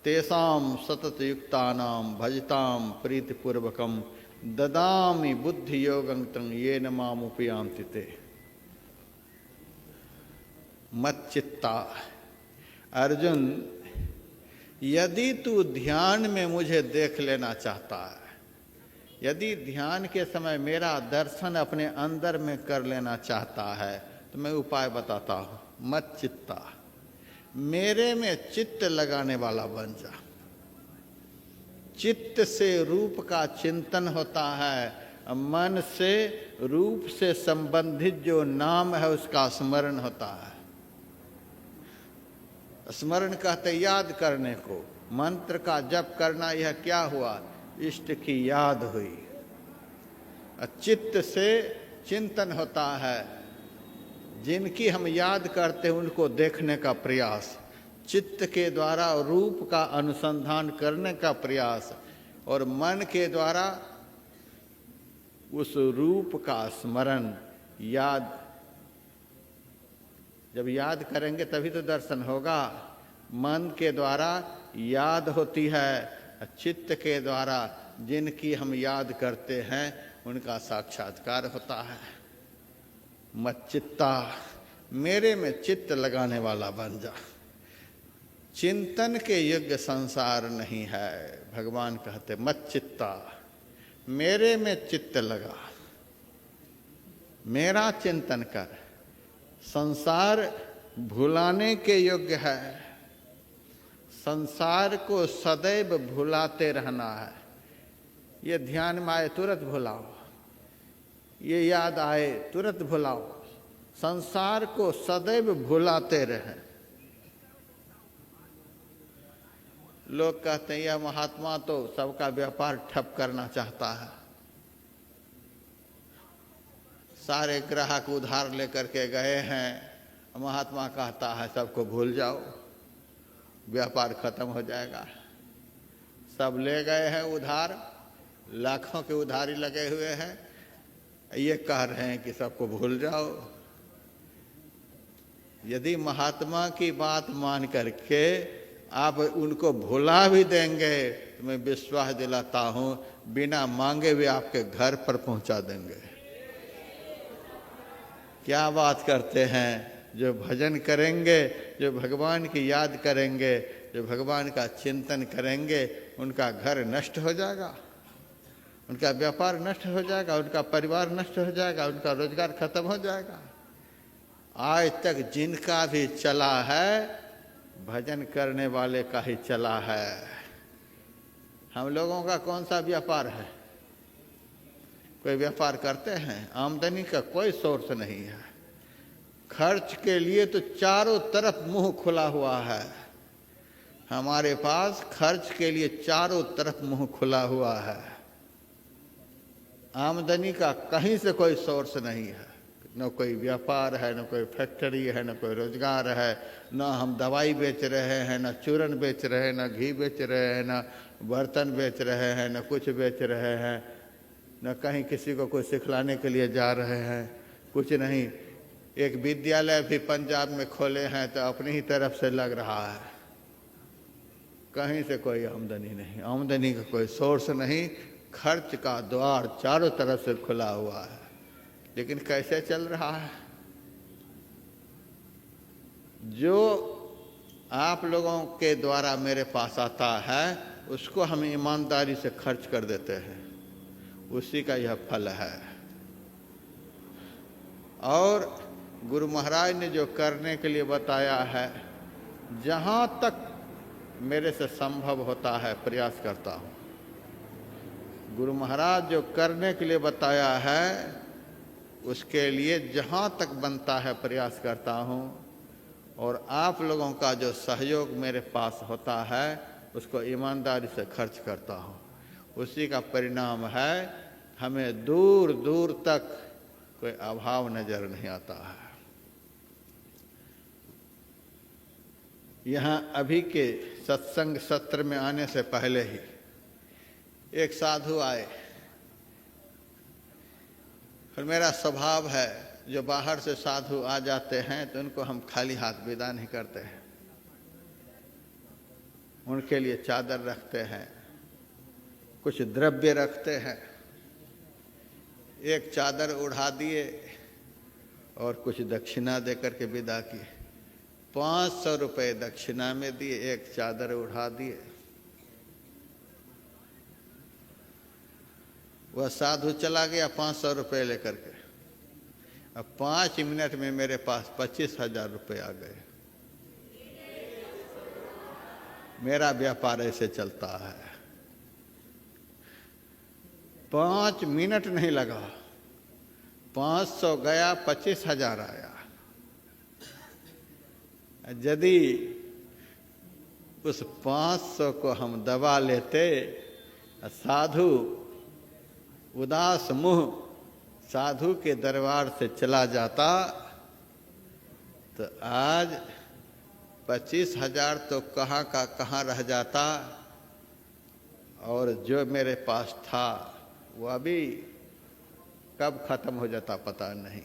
तेषां सततयुक्तानां भजतां प्रीतिपूर्वकं ददामि बुद्धि योगं तं येन मामुपयान्ति ते। मच्चित्ता, अर्जुन यदि तू ध्यान में मुझे देख लेना चाहता है, यदि ध्यान के समय मेरा दर्शन अपने अंदर में कर लेना चाहता है, तो मैं उपाय बताता हूँ। मच्चित्ता, मेरे में चित्त लगाने वाला बन जा। चित्त से रूप का चिंतन होता है, मन से रूप से संबंधित जो नाम है उसका स्मरण होता है। स्मरण कहते याद करने को, मंत्र का जप करना, यह क्या हुआ? इष्ट की याद हुई। चित्त से चिंतन होता है, जिनकी हम याद करते हैं उनको देखने का प्रयास, चित्त के द्वारा रूप का अनुसंधान करने का प्रयास, और मन के द्वारा उस रूप का स्मरण, याद। जब याद करेंगे तभी तो दर्शन होगा। मन के द्वारा याद होती है, चित्त के द्वारा जिनकी हम याद करते हैं उनका साक्षात्कार होता है। मच्चित्ता, मेरे में चित्त लगाने वाला बन जा। चिंतन के योग्य संसार नहीं है। भगवान कहते मच्चित्ता, मेरे में चित्त लगा, मेरा चिंतन कर। संसार भुलाने के योग्य है, संसार को सदैव भुलाते रहना है। ये ध्यान में आए तुरंत भुलाओ, ये याद आए तुरंत भुलाओ। संसार को सदैव भुलाते रहे। लोग कहते हैं यह महात्मा तो सबका व्यापार ठप करना चाहता है, सारे ग्राहक उधार लेकर के गए हैं, महात्मा कहता है सबको भूल जाओ, व्यापार खत्म हो जाएगा। सब ले गए हैं उधार, लाखों के उधारी लगे हुए हैं, ये कह रहे हैं कि सबको भूल जाओ। यदि महात्मा की बात मान करके आप उनको भुला भी देंगे तो मैं विश्वास दिलाता हूं बिना मांगे हुए आपके घर पर पहुंचा देंगे। क्या बात करते हैं? जो भजन करेंगे, जो भगवान की याद करेंगे, जो भगवान का चिंतन करेंगे, उनका घर नष्ट हो जाएगा, उनका व्यापार नष्ट हो जाएगा, उनका परिवार नष्ट हो जाएगा, उनका रोजगार खत्म हो जाएगा। आज तक जिनका भी चला है भजन करने वाले का ही चला है। हम लोगों का कौन सा व्यापार है? कोई व्यापार करते हैं? आमदनी का कोई सोर्स नहीं है। खर्च के लिए तो चारों तरफ मुंह खुला हुआ है। हमारे पास खर्च के लिए चारों तरफ मुंह खुला हुआ है। आमदनी का कहीं से कोई सोर्स नहीं है। न कोई व्यापार है, न कोई फैक्ट्री है, न कोई रोजगार है, न हम दवाई बेच रहे हैं, न चूरन बेच रहे हैं, न घी बेच रहे हैं, न बर्तन बेच रहे हैं, न कुछ बेच रहे हैं, न कहीं किसी को कुछ सिखलाने के लिए जा रहे हैं, कुछ नहीं। एक विद्यालय भी पंजाब में खोले हैं तो अपनी ही तरफ से लग रहा है, कहीं से कोई आमदनी नहीं, आमदनी का कोई सोर्स नहीं। खर्च का द्वार चारों तरफ से खुला हुआ है। लेकिन कैसे चल रहा है? जो आप लोगों के द्वारा मेरे पास आता है उसको हम ईमानदारी से खर्च कर देते हैं, उसी का यह फल है। और गुरु महाराज ने जो करने के लिए बताया है, जहाँ तक मेरे से संभव होता है प्रयास करता हूँ। गुरु महाराज जो करने के लिए बताया है उसके लिए जहाँ तक बनता है प्रयास करता हूँ, और आप लोगों का जो सहयोग मेरे पास होता है उसको ईमानदारी से खर्च करता हूँ। उसी का परिणाम है हमें दूर दूर तक कोई अभाव नजर नहीं आता है। यहाँ अभी के सत्संग सत्र में आने से पहले ही एक साधु आए, और मेरा स्वभाव है जो बाहर से साधु आ जाते हैं तो उनको हम खाली हाथ विदा नहीं करते हैं। उनके लिए चादर रखते हैं, कुछ द्रव्य रखते हैं, एक चादर उड़ा दिए और कुछ दक्षिणा देकर के विदा किए। 500 रुपये दक्षिणा में दिए, एक चादर उड़ा दिए। वह साधु चला गया 500 रुपये लेकर के। अब 5 मिनट में मेरे पास 25,000 रुपये आ गए। मेरा व्यापार ऐसे चलता है। 5 मिनट नहीं लगा, 500 गया, 25,000 आया। यदि उस 500 को हम दबा लेते, साधु उदास मुंह साधु के दरबार से चला जाता, तो आज 25,000 तो कहाँ का कहाँ रह जाता, और जो मेरे पास था वो अभी कब खत्म हो जाता पता नहीं।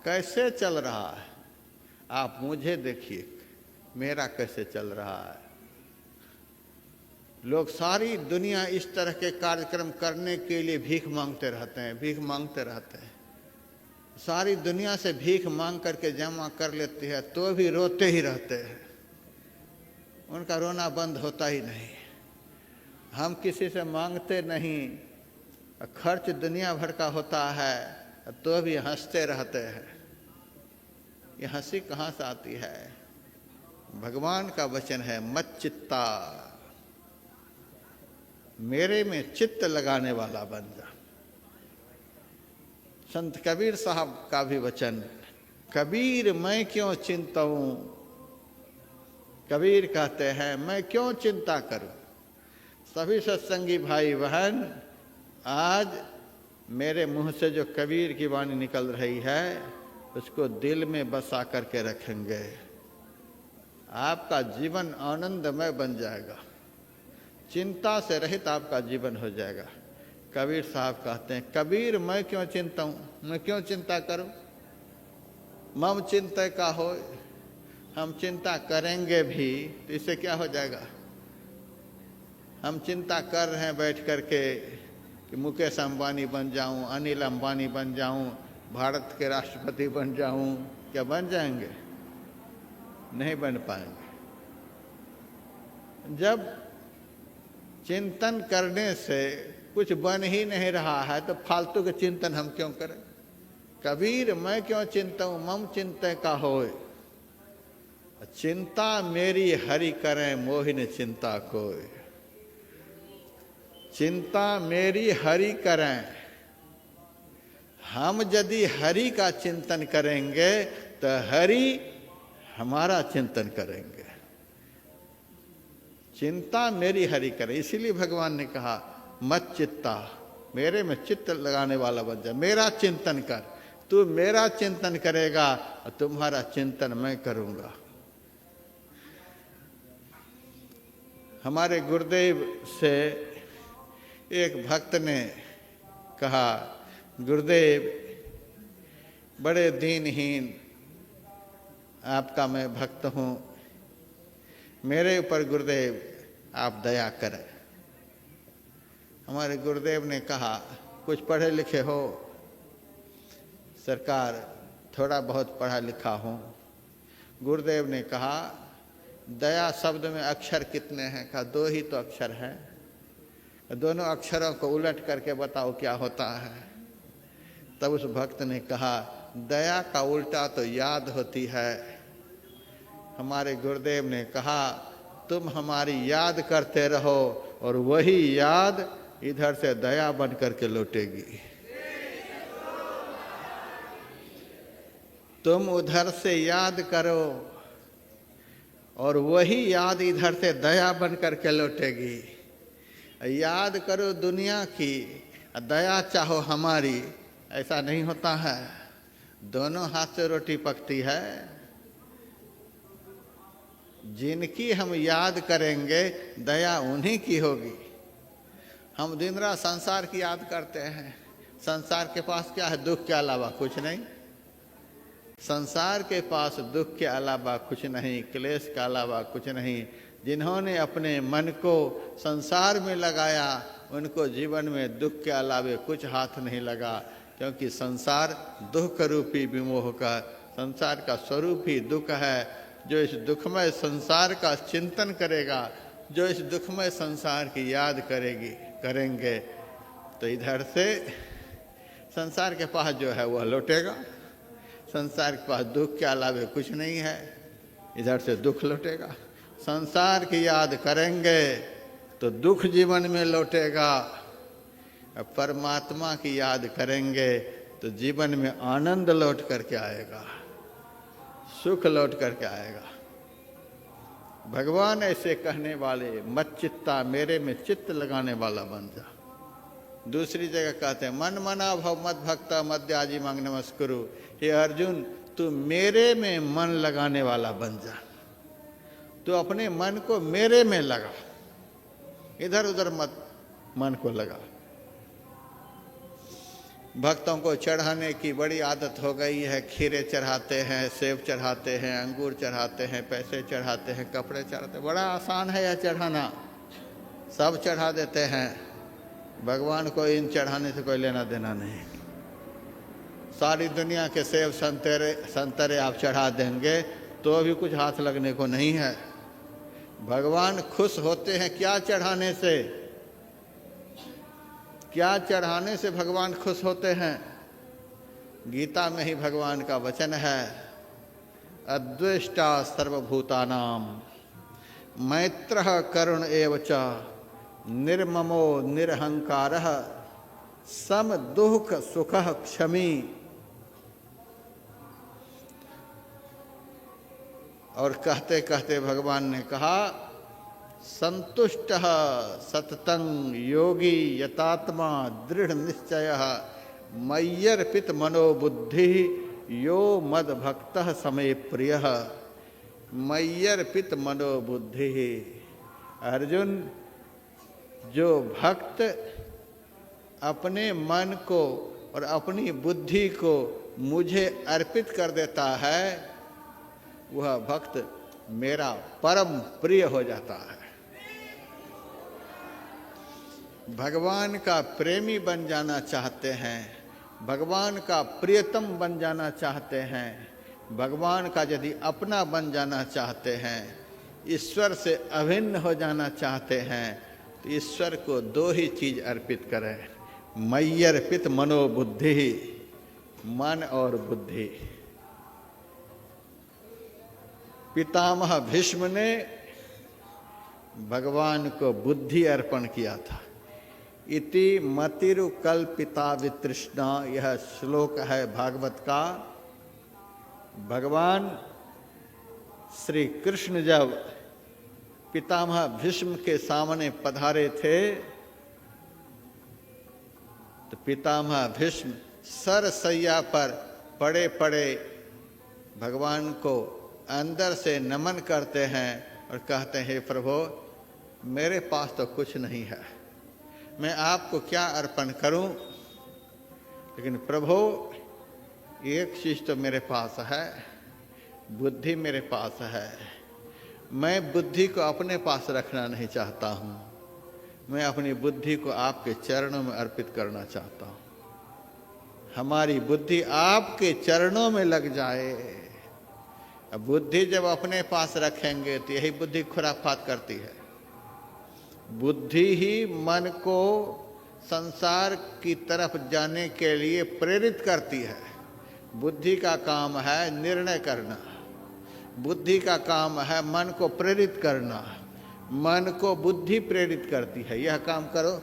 कैसे चल रहा है आप मुझे देखिए, मेरा कैसे चल रहा है। लोग सारी दुनिया इस तरह के कार्यक्रम करने के लिए भीख मांगते रहते हैं, भीख मांगते रहते हैं। सारी दुनिया से भीख मांग करके जमा कर लेती है, तो भी रोते ही रहते हैं। उनका रोना बंद होता ही नहीं। हम किसी से मांगते नहीं, खर्च दुनिया भर का होता है, तो भी हंसते रहते हैं। ये हंसी कहाँ से आती है? भगवान का वचन है, मत चित्ता, मेरे में चित्त लगाने वाला बन जा। संत कबीर साहब का भी वचन, कबीर मैं क्यों चिंताऊं। कबीर कहते हैं मैं क्यों चिंता करूं। सभी सत्संगी भाई बहन, आज मेरे मुंह से जो कबीर की वाणी निकल रही है उसको दिल में बसा करके रखेंगे, आपका जीवन आनंदमय बन जाएगा, चिंता से रहित आपका जीवन हो जाएगा। कबीर साहब कहते हैं, कबीर मैं क्यों चिंताऊं, मैं क्यों चिंता करूं। मम चिंता का हो, हम चिंता करेंगे भी तो इससे क्या हो जाएगा। हम चिंता कर रहे हैं बैठ करके कि मुकेश अंबानी बन जाऊं, अनिल अंबानी बन जाऊं, भारत के राष्ट्रपति बन जाऊं। क्या बन जाएंगे? नहीं बन पाएंगे। जब चिंतन करने से कुछ बन ही नहीं रहा है तो फालतू के चिंतन हम क्यों करें। कबीर मैं क्यों चिंताऊं, मम चिंता का होए। चिंता मेरी हरि करें, मोहिन चिंता कोय। चिंता मेरी हरि करें। हम यदि हरि का चिंतन करेंगे तो हरि हमारा चिंतन करेंगे। चिंता मेरी हरि करे। इसीलिए भगवान ने कहा मत चित्ता, मेरे में चित्त लगाने वाला बन जा, मेरा चिंतन कर। तू मेरा चिंतन करेगा और तुम्हारा चिंतन मैं करूंगा। हमारे गुरुदेव से एक भक्त ने कहा, गुरुदेव बड़े दीनहीन आपका मैं भक्त हूँ, मेरे ऊपर गुरुदेव आप दया करें। हमारे गुरुदेव ने कहा, कुछ पढ़े लिखे हो? सरकार थोड़ा बहुत पढ़ा लिखा हूँ। गुरुदेव ने कहा, दया शब्द में अक्षर कितने हैं? कहा 2 ही तो अक्षर हैं। दोनों अक्षरों को उलट करके बताओ क्या होता है। तब उस भक्त ने कहा, दया का उल्टा तो याद होती है। हमारे गुरुदेव ने कहा, तुम हमारी याद करते रहो और वही याद इधर से दया बन करके लौटेगी। तुम उधर से याद करो और वही याद इधर से दया बन करके लौटेगी। याद करो दुनिया की, दया चाहो हमारी, ऐसा नहीं होता है। दोनों हाथ से रोटी पकती है। जिनकी हम याद करेंगे दया उन्हीं की होगी। हम दिन रात संसार की याद करते हैं। संसार के पास क्या है? दुख के अलावा कुछ नहीं। संसार के पास दुख के अलावा कुछ नहीं, क्लेश के अलावा कुछ नहीं। जिन्होंने अपने मन को संसार में लगाया उनको जीवन में दुख के अलावे कुछ हाथ नहीं लगा, क्योंकि संसार दुख रूपी विमोह का, संसार का स्वरूप ही दुख है। जो इस दुखमय संसार का चिंतन करेगा, जो इस दुखमय संसार की याद करेंगे, तो इधर से संसार के पास जो है वह लौटेगा। संसार के पास दुख के अलावे कुछ नहीं है, इधर से दुख लौटेगा। संसार की याद करेंगे तो दुख जीवन में लौटेगा, परमात्मा की याद करेंगे तो जीवन में आनंद लौट करके आएगा, सुख लौट करके आएगा। भगवान ऐसे कहने वाले, मत चित्ता मेरे में चित्त लगाने वाला बन जा। दूसरी जगह कहते हैं मन मना भव मद भक्ता मद्याजी मांग नमस्कुरु। हे अर्जुन, तू मेरे में मन लगाने वाला बन जा। तू अपने मन को मेरे में लगा, इधर उधर मत मन को लगा। भक्तों को चढ़ाने की बड़ी आदत हो गई है। खीरे चढ़ाते हैं, सेब चढ़ाते हैं, अंगूर चढ़ाते हैं, पैसे चढ़ाते हैं, कपड़े चढ़ाते हैं। बड़ा आसान है यह चढ़ाना, सब चढ़ा देते हैं। भगवान को इन चढ़ाने से कोई लेना देना नहीं। सारी दुनिया के सेब संतरे आप चढ़ा देंगे तो भी कुछ हाथ लगने को नहीं है। भगवान खुश होते हैं क्या चढ़ाने से? क्या चढ़ाने से भगवान खुश होते हैं? गीता में ही भगवान का वचन है, अद्वेष्टा सर्वभूतानां मैत्रः करुण एव च निर्ममो निरहंकारः सम दुख सुखः क्षमी। और कहते कहते भगवान ने कहा, संतुष्टः सततं योगी यतात्मा दृढ़ निश्चयः मय्यर्पित मनोबुद्धि यो मद भक्तः समे प्रियः। मय्यर्पित मनोबुद्धि। अर्जुन, जो भक्त अपने मन को और अपनी बुद्धि को मुझे अर्पित कर देता है, वह भक्त मेरा परम प्रिय हो जाता है। भगवान का प्रेमी बन जाना चाहते हैं, भगवान का प्रियतम बन जाना चाहते हैं, भगवान का यदि अपना बन जाना चाहते हैं, ईश्वर से अभिन्न हो जाना चाहते हैं, तो ईश्वर को दो ही चीज अर्पित करें, मय्यर्पित मनोबुद्धि, मन और बुद्धि। पितामह भीष्म ने भगवान को बुद्धि अर्पण किया था। इति मतिरु कल्पिता वितृष्णा, यह श्लोक है भागवत का। भगवान श्री कृष्ण जब पितामह भीष्म के सामने पधारे थे, तो पितामह भीष्म सरसैया पर पड़े पड़े भगवान को अंदर से नमन करते हैं और कहते हैं, हे प्रभु, मेरे पास तो कुछ नहीं है, मैं आपको क्या अर्पण करूं? लेकिन प्रभु, एक चीज तो मेरे पास है, बुद्धि मेरे पास है। मैं बुद्धि को अपने पास रखना नहीं चाहता हूं, मैं अपनी बुद्धि को आपके चरणों में अर्पित करना चाहता हूं। हमारी बुद्धि आपके चरणों में लग जाए। अब बुद्धि जब अपने पास रखेंगे तो यही बुद्धि खुराफात करती है। बुद्धि ही मन को संसार की तरफ जाने के लिए प्रेरित करती है। बुद्धि का काम है निर्णय करना, बुद्धि का काम है मन को प्रेरित करना। मन को बुद्धि प्रेरित करती है, यह काम करो,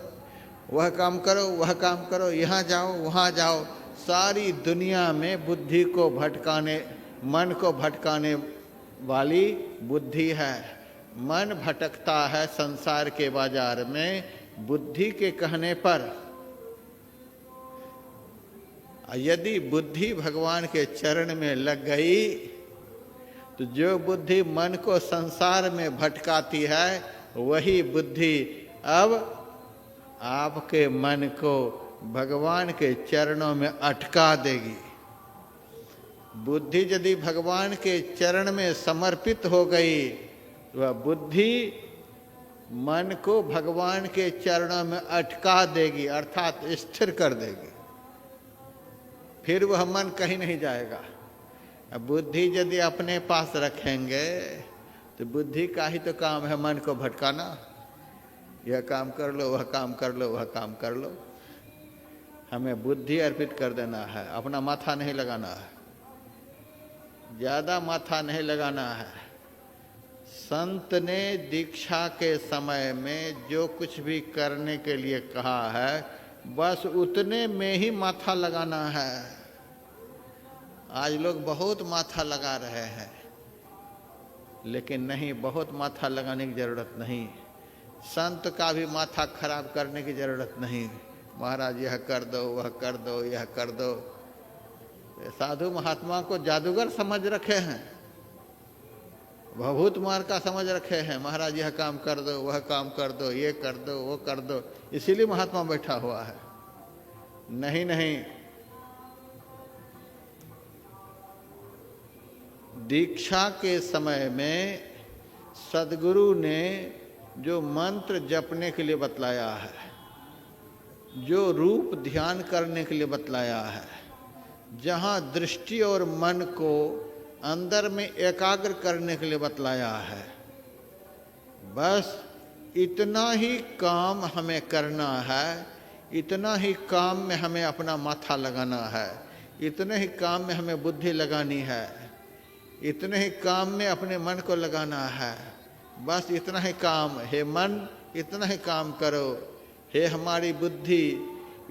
वह काम करो, वह काम करो, यहाँ जाओ, वहाँ जाओ। सारी दुनिया में बुद्धि को भटकाने, मन को भटकाने वाली बुद्धि है। मन भटकता है संसार के बाजार में बुद्धि के कहने पर। यदि बुद्धि भगवान के चरण में लग गई, तो जो बुद्धि मन को संसार में भटकाती है, वही बुद्धि अब आपके मन को भगवान के चरणों में अटका देगी। बुद्धि यदि भगवान के चरण में समर्पित हो गई, वह बुद्धि मन को भगवान के चरणों में अटका देगी, अर्थात स्थिर कर देगी। फिर वह मन कहीं नहीं जाएगा। अब बुद्धि यदि अपने पास रखेंगे तो बुद्धि का ही तो काम है मन को भटकाना। यह काम कर लो, वह काम कर लो, वह काम कर लो। हमें बुद्धि अर्पित कर देना है, अपना माथा नहीं लगाना है, ज़्यादा माथा नहीं लगाना है। संत ने दीक्षा के समय में जो कुछ भी करने के लिए कहा है, बस उतने में ही माथा लगाना है। आज लोग बहुत माथा लगा रहे हैं, लेकिन नहीं, बहुत माथा लगाने की जरूरत नहीं। संत का भी माथा खराब करने की जरूरत नहीं। महाराज यह कर दो, वह कर दो, यह कर दो। साधु महात्मा को जादूगर समझ रखे हैं, भभूत मार का समझ रखे हैं। महाराज यह काम कर दो, वह काम कर दो, ये कर दो, वो कर दो, इसीलिए महात्मा बैठा हुआ है। नहीं नहीं, दीक्षा के समय में सद्गुरु ने जो मंत्र जपने के लिए बतलाया है, जो रूप ध्यान करने के लिए बतलाया है, जहाँ दृष्टि और मन को अंदर में एकाग्र करने के लिए बतलाया है, बस इतना ही काम हमें करना है। इतना ही काम में हमें अपना माथा लगाना है, इतने ही काम में हमें बुद्धि लगानी है, इतने ही काम में अपने मन को लगाना है। बस इतना ही काम। हे मन, इतना ही काम करो। हे हमारी बुद्धि,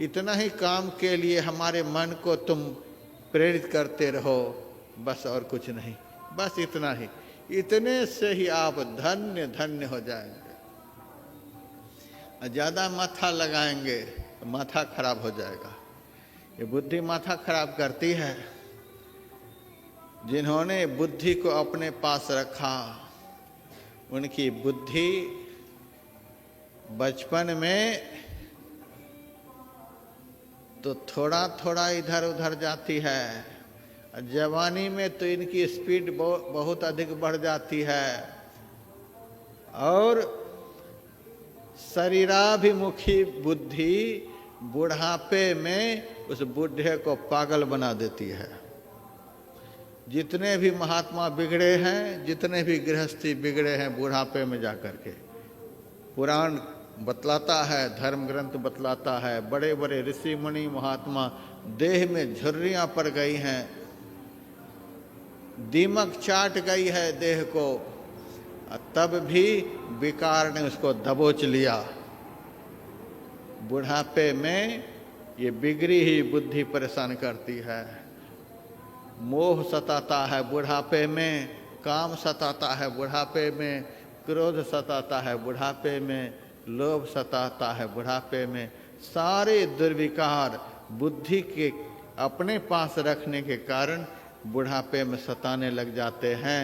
इतना ही काम के लिए हमारे मन को तुम प्रेरित करते रहो, बस और कुछ नहीं। बस इतना ही, इतने से ही आप धन्य धन्य हो जाएंगे। ज़्यादा माथा लगाएंगे तो माथा खराब हो जाएगा। ये बुद्धि माथा खराब करती है। जिन्होंने बुद्धि को अपने पास रखा, उनकी बुद्धि बचपन में तो थोड़ा थोड़ा इधर उधर जाती है, जवानी में तो इनकी स्पीड बहुत अधिक बढ़ जाती है, और शरीराभिमुखी बुद्धि बुढ़ापे में उस बूढ़े को पागल बना देती है। जितने भी महात्मा बिगड़े हैं, जितने भी गृहस्थी बिगड़े हैं, बुढ़ापे में जाकर के। पुराण बतलाता है, धर्म ग्रंथ बतलाता है, बड़े बड़े ऋषि मुनि महात्मा देह में झुर्रियां पड़ गई हैं, दीमक चाट गई है देह को, तब भी विकार ने उसको दबोच लिया। बुढ़ापे में ये बिगड़ी ही बुद्धि परेशान करती है। मोह सताता है बुढ़ापे में, काम सताता है बुढ़ापे में, क्रोध सताता है बुढ़ापे में, लोभ सताता है बुढ़ापे में। सारे दुर्विकार बुद्धि के अपने पास रखने के कारण बुढ़ापे में सताने लग जाते हैं,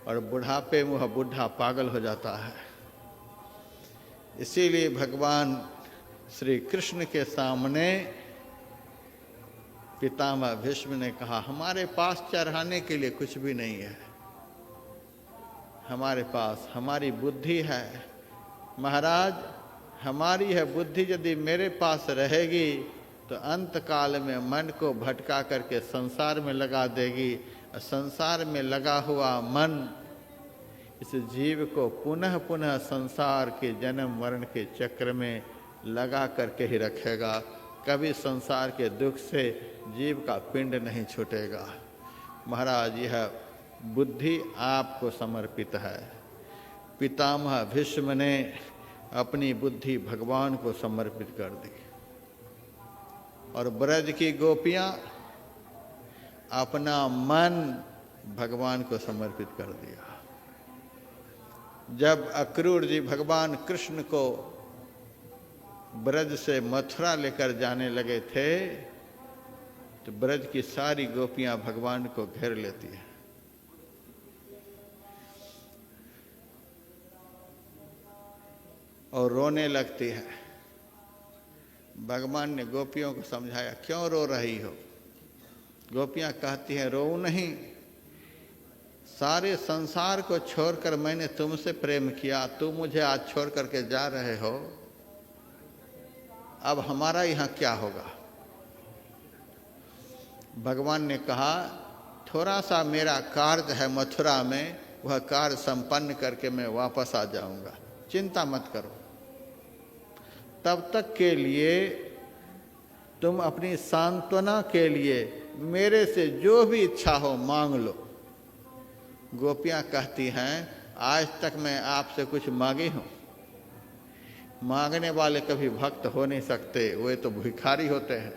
और बुढ़ापे में वह बुढ़ा पागल हो जाता है। इसीलिए भगवान श्री कृष्ण के सामने पितामह भीष्म ने कहा, हमारे पास चढ़ाने के लिए कुछ भी नहीं है, हमारे पास हमारी बुद्धि है। महाराज, हमारी है बुद्धि यदि मेरे पास रहेगी तो अंत काल में मन को भटका करके संसार में लगा देगी। संसार में लगा हुआ मन इस जीव को पुनः पुनः संसार के जन्म मरण के चक्र में लगा करके ही रखेगा। कभी संसार के दुख से जीव का पिंड नहीं छूटेगा। महाराज, यह बुद्धि आपको समर्पित है। पितामह भीष्म ने अपनी बुद्धि भगवान को समर्पित कर दी, और ब्रज की गोपियां अपना मन भगवान को समर्पित कर दिया। जब अक्रूर जी भगवान कृष्ण को ब्रज से मथुरा लेकर जाने लगे थे, तो ब्रज की सारी गोपियां भगवान को घेर लेती हैं। और रोने लगती है। भगवान ने गोपियों को समझाया, क्यों रो रही हो? गोपियां कहती हैं रो नहीं, सारे संसार को छोड़कर मैंने तुमसे प्रेम किया, तुम मुझे आज छोड़ करके जा रहे हो, अब हमारा यहाँ क्या होगा। भगवान ने कहा थोड़ा सा मेरा कार्य है मथुरा में, वह कार्य संपन्न करके मैं वापस आ जाऊंगा, चिंता मत करो। तब तक के लिए तुम अपनी सांत्वना के लिए मेरे से जो भी इच्छा हो मांग लो। गोपियां कहती हैं आज तक मैं आपसे कुछ मांगी हूं। मांगने वाले कभी भक्त हो नहीं सकते, वे तो भिखारी होते हैं।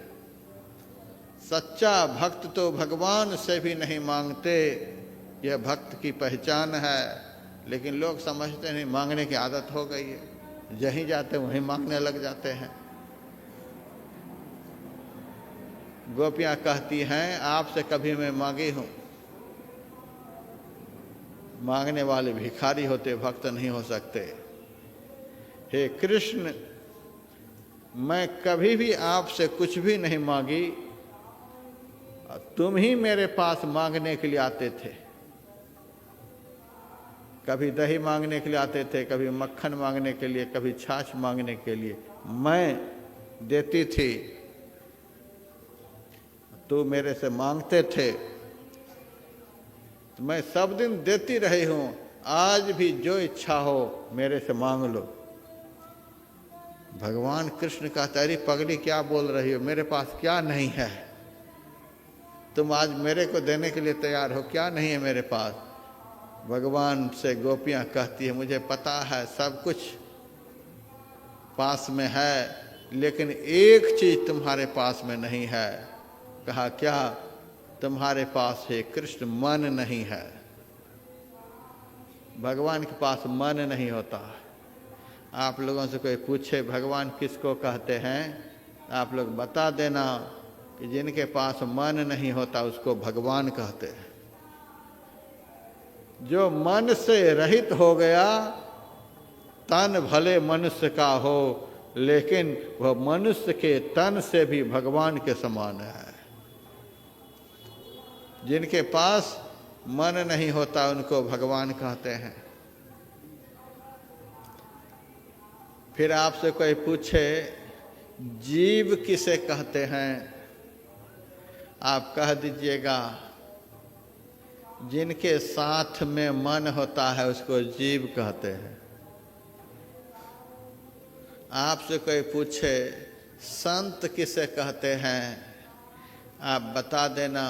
सच्चा भक्त तो भगवान से भी नहीं मांगते, यह भक्त की पहचान है। लेकिन लोग समझते नहीं, मांगने की आदत हो गई है, जहीं जाते वहीं मांगने लग जाते हैं। गोपियां कहती हैं आपसे कभी मैं मांगी हूं। मांगने वाले भिखारी होते, भक्त नहीं हो सकते। हे कृष्ण, मैं कभी भी आपसे कुछ भी नहीं मांगी, तुम ही मेरे पास मांगने के लिए आते थे। कभी दही मांगने के लिए आते थे, कभी मक्खन मांगने के लिए, कभी छाछ मांगने के लिए, मैं देती थी, तू मेरे से मांगते थे, तो मैं सब दिन देती रही हूं। आज भी जो इच्छा हो मेरे से मांग लो। भगवान कृष्ण का तेरी पगड़ी क्या बोल रही हो, मेरे पास क्या नहीं है, तुम आज मेरे को देने के लिए तैयार हो, क्या नहीं है मेरे पास। भगवान से गोपियां कहती है मुझे पता है सब कुछ पास में है, लेकिन एक चीज तुम्हारे पास में नहीं है। कहा क्या? तुम्हारे पास है कृष्ण, मन नहीं है। भगवान के पास मन नहीं होता। आप लोगों से कोई पूछे भगवान किसको कहते हैं, आप लोग बता देना कि जिनके पास मन नहीं होता उसको भगवान कहते हैं। जो मन से रहित हो गया, तन भले मनुष्य का हो, लेकिन वह मनुष्य के तन से भी भगवान के समान है। जिनके पास मन नहीं होता उनको भगवान कहते हैं। फिर आपसे कोई पूछे जीव किसे कहते हैं, आप कह दीजिएगा जिनके साथ में मन होता है उसको जीव कहते हैं। आपसे कोई पूछे संत किसे कहते हैं, आप बता देना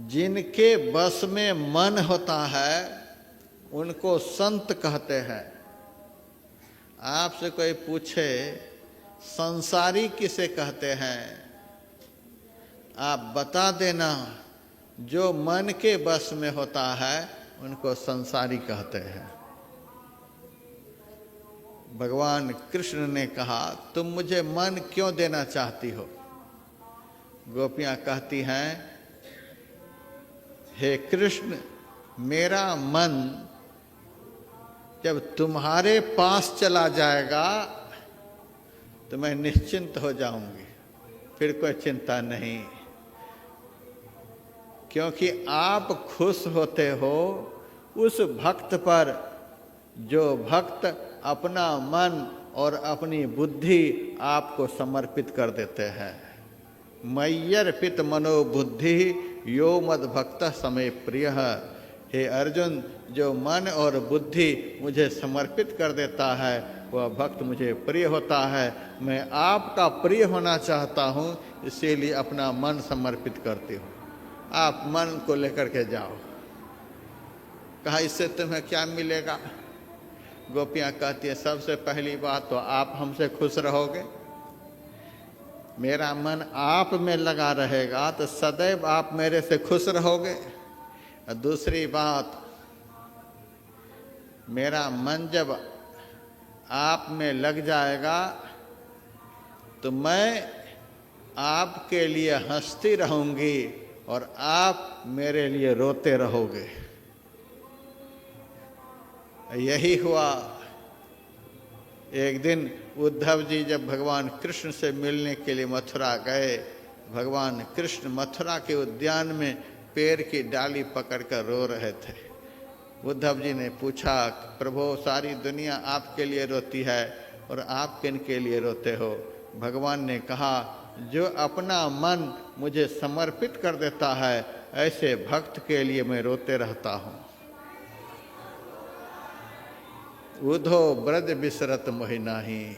जिनके बस में मन होता है उनको संत कहते हैं। आपसे कोई पूछे संसारी किसे कहते हैं, आप बता देना जो मन के बस में होता है उनको संसारी कहते हैं। भगवान कृष्ण ने कहा तुम मुझे मन क्यों देना चाहती हो। गोपियां कहती हैं हे कृष्ण, मेरा मन जब तुम्हारे पास चला जाएगा तो मैं निश्चिंत हो जाऊंगी, फिर कोई चिंता नहीं, क्योंकि आप खुश होते हो उस भक्त पर जो भक्त अपना मन और अपनी बुद्धि आपको समर्पित कर देते हैं। मय्यर्पित मनोबुद्धि यो मद भक्त समय प्रिय। हे अर्जुन, जो मन और बुद्धि मुझे समर्पित कर देता है वह भक्त मुझे प्रिय होता है। मैं आपका प्रिय होना चाहता हूँ, इसीलिए अपना मन समर्पित करती हूँ। आप मन को लेकर के जाओ। कहा इससे तुम्हें क्या मिलेगा। गोपियाँ कहती है सबसे पहली बात तो आप हमसे खुश रहोगे, मेरा मन आप में लगा रहेगा तो सदैव आप मेरे से खुश रहोगे। और दूसरी बात, मेरा मन जब आप में लग जाएगा तो मैं आपके लिए हंसती रहूंगी और आप मेरे लिए रोते रहोगे। यही हुआ। एक दिन उद्धव जी जब भगवान कृष्ण से मिलने के लिए मथुरा गए भगवान कृष्ण मथुरा के उद्यान में पेड़ की डाली पकड़कर रो रहे थे। उद्धव जी ने पूछा, प्रभु सारी दुनिया आपके लिए रोती है और आप किन के लिए रोते हो? भगवान ने कहा, जो अपना मन मुझे समर्पित कर देता है ऐसे भक्त के लिए मैं रोते रहता हूँ। उधो ब्रज बिसरत मोहि नाही,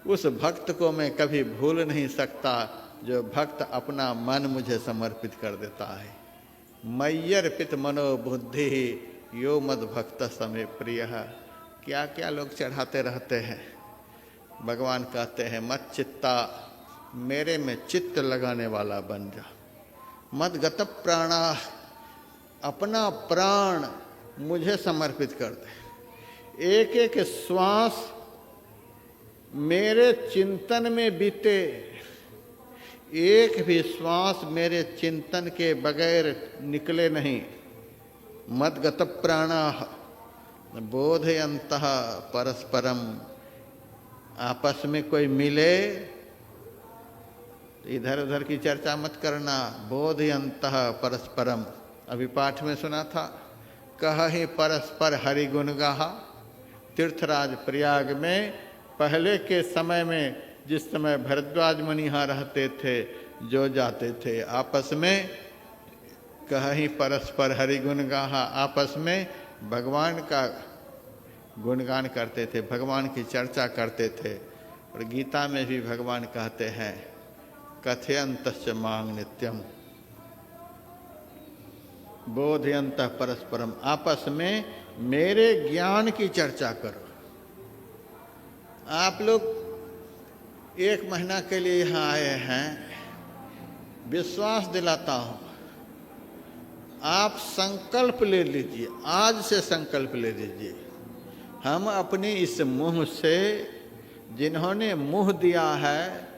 उस भक्त को मैं कभी भूल नहीं सकता जो भक्त अपना मन मुझे समर्पित कर देता है। मय्यर्पित मनोबुद्धि यो मद भक्त समय प्रिय। क्या क्या लोग चढ़ाते रहते हैं। भगवान कहते हैं, मत चित्ता, मेरे में चित्त लगाने वाला बन जा। मत गत प्राणा, अपना प्राण मुझे समर्पित कर दे। एक एक श्वास मेरे चिंतन में बीते, एक भी श्वास मेरे चिंतन के बगैर निकले नहीं। मत गत प्राणा बोधयन्तः परस्परम, आपस में कोई मिले तो इधर उधर की चर्चा मत करना। बोधयन्तः परस्परम, अभी पाठ में सुना था, कहि परस्पर हरि गुण गाहा। तीर्थराज प्रयाग में पहले के समय में, जिस समय भरद्वाज मुनि यहाँ रहते थे, जो जाते थे आपस में कहीं परस्पर हरि गुण गाहा, आपस में भगवान का गुणगान करते थे, भगवान की चर्चा करते थे। और गीता में भी भगवान कहते हैं, कथयन्तश्च मांग नित्यम बोधयन्तः परस्परम, आपस में मेरे ज्ञान की चर्चा करो। आप लोग 1 महीना के लिए यहाँ आए हैं, विश्वास दिलाता हूँ, आप संकल्प ले लीजिए, आज से संकल्प ले लीजिए, हम अपने इस मुंह से, जिन्होंने मुंह दिया है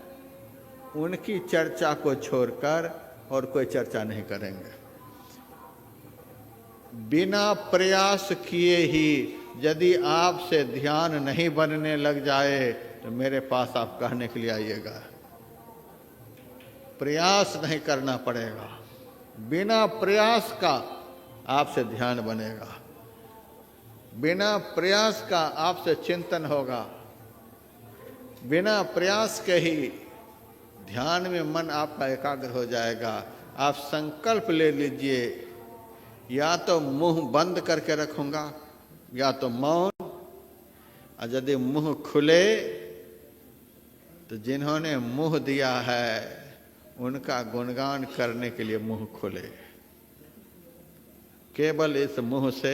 उनकी चर्चा को छोड़कर और कोई चर्चा नहीं करेंगे। बिना प्रयास किए ही यदि आपसे ध्यान नहीं बनने लग जाए तो मेरे पास आप कहने के लिए आइएगा। प्रयास नहीं करना पड़ेगा, बिना प्रयास का आपसे ध्यान बनेगा, बिना प्रयास का आपसे चिंतन होगा, बिना प्रयास के ही ध्यान में मन आपका एकाग्र हो जाएगा। आप संकल्प ले लीजिए, या तो मुंह बंद करके रखूंगा या तो मौन, और यदि मुंह खुले तो जिन्होंने मुंह दिया है उनका गुणगान करने के लिए मुंह खुले। केवल इस मुंह से,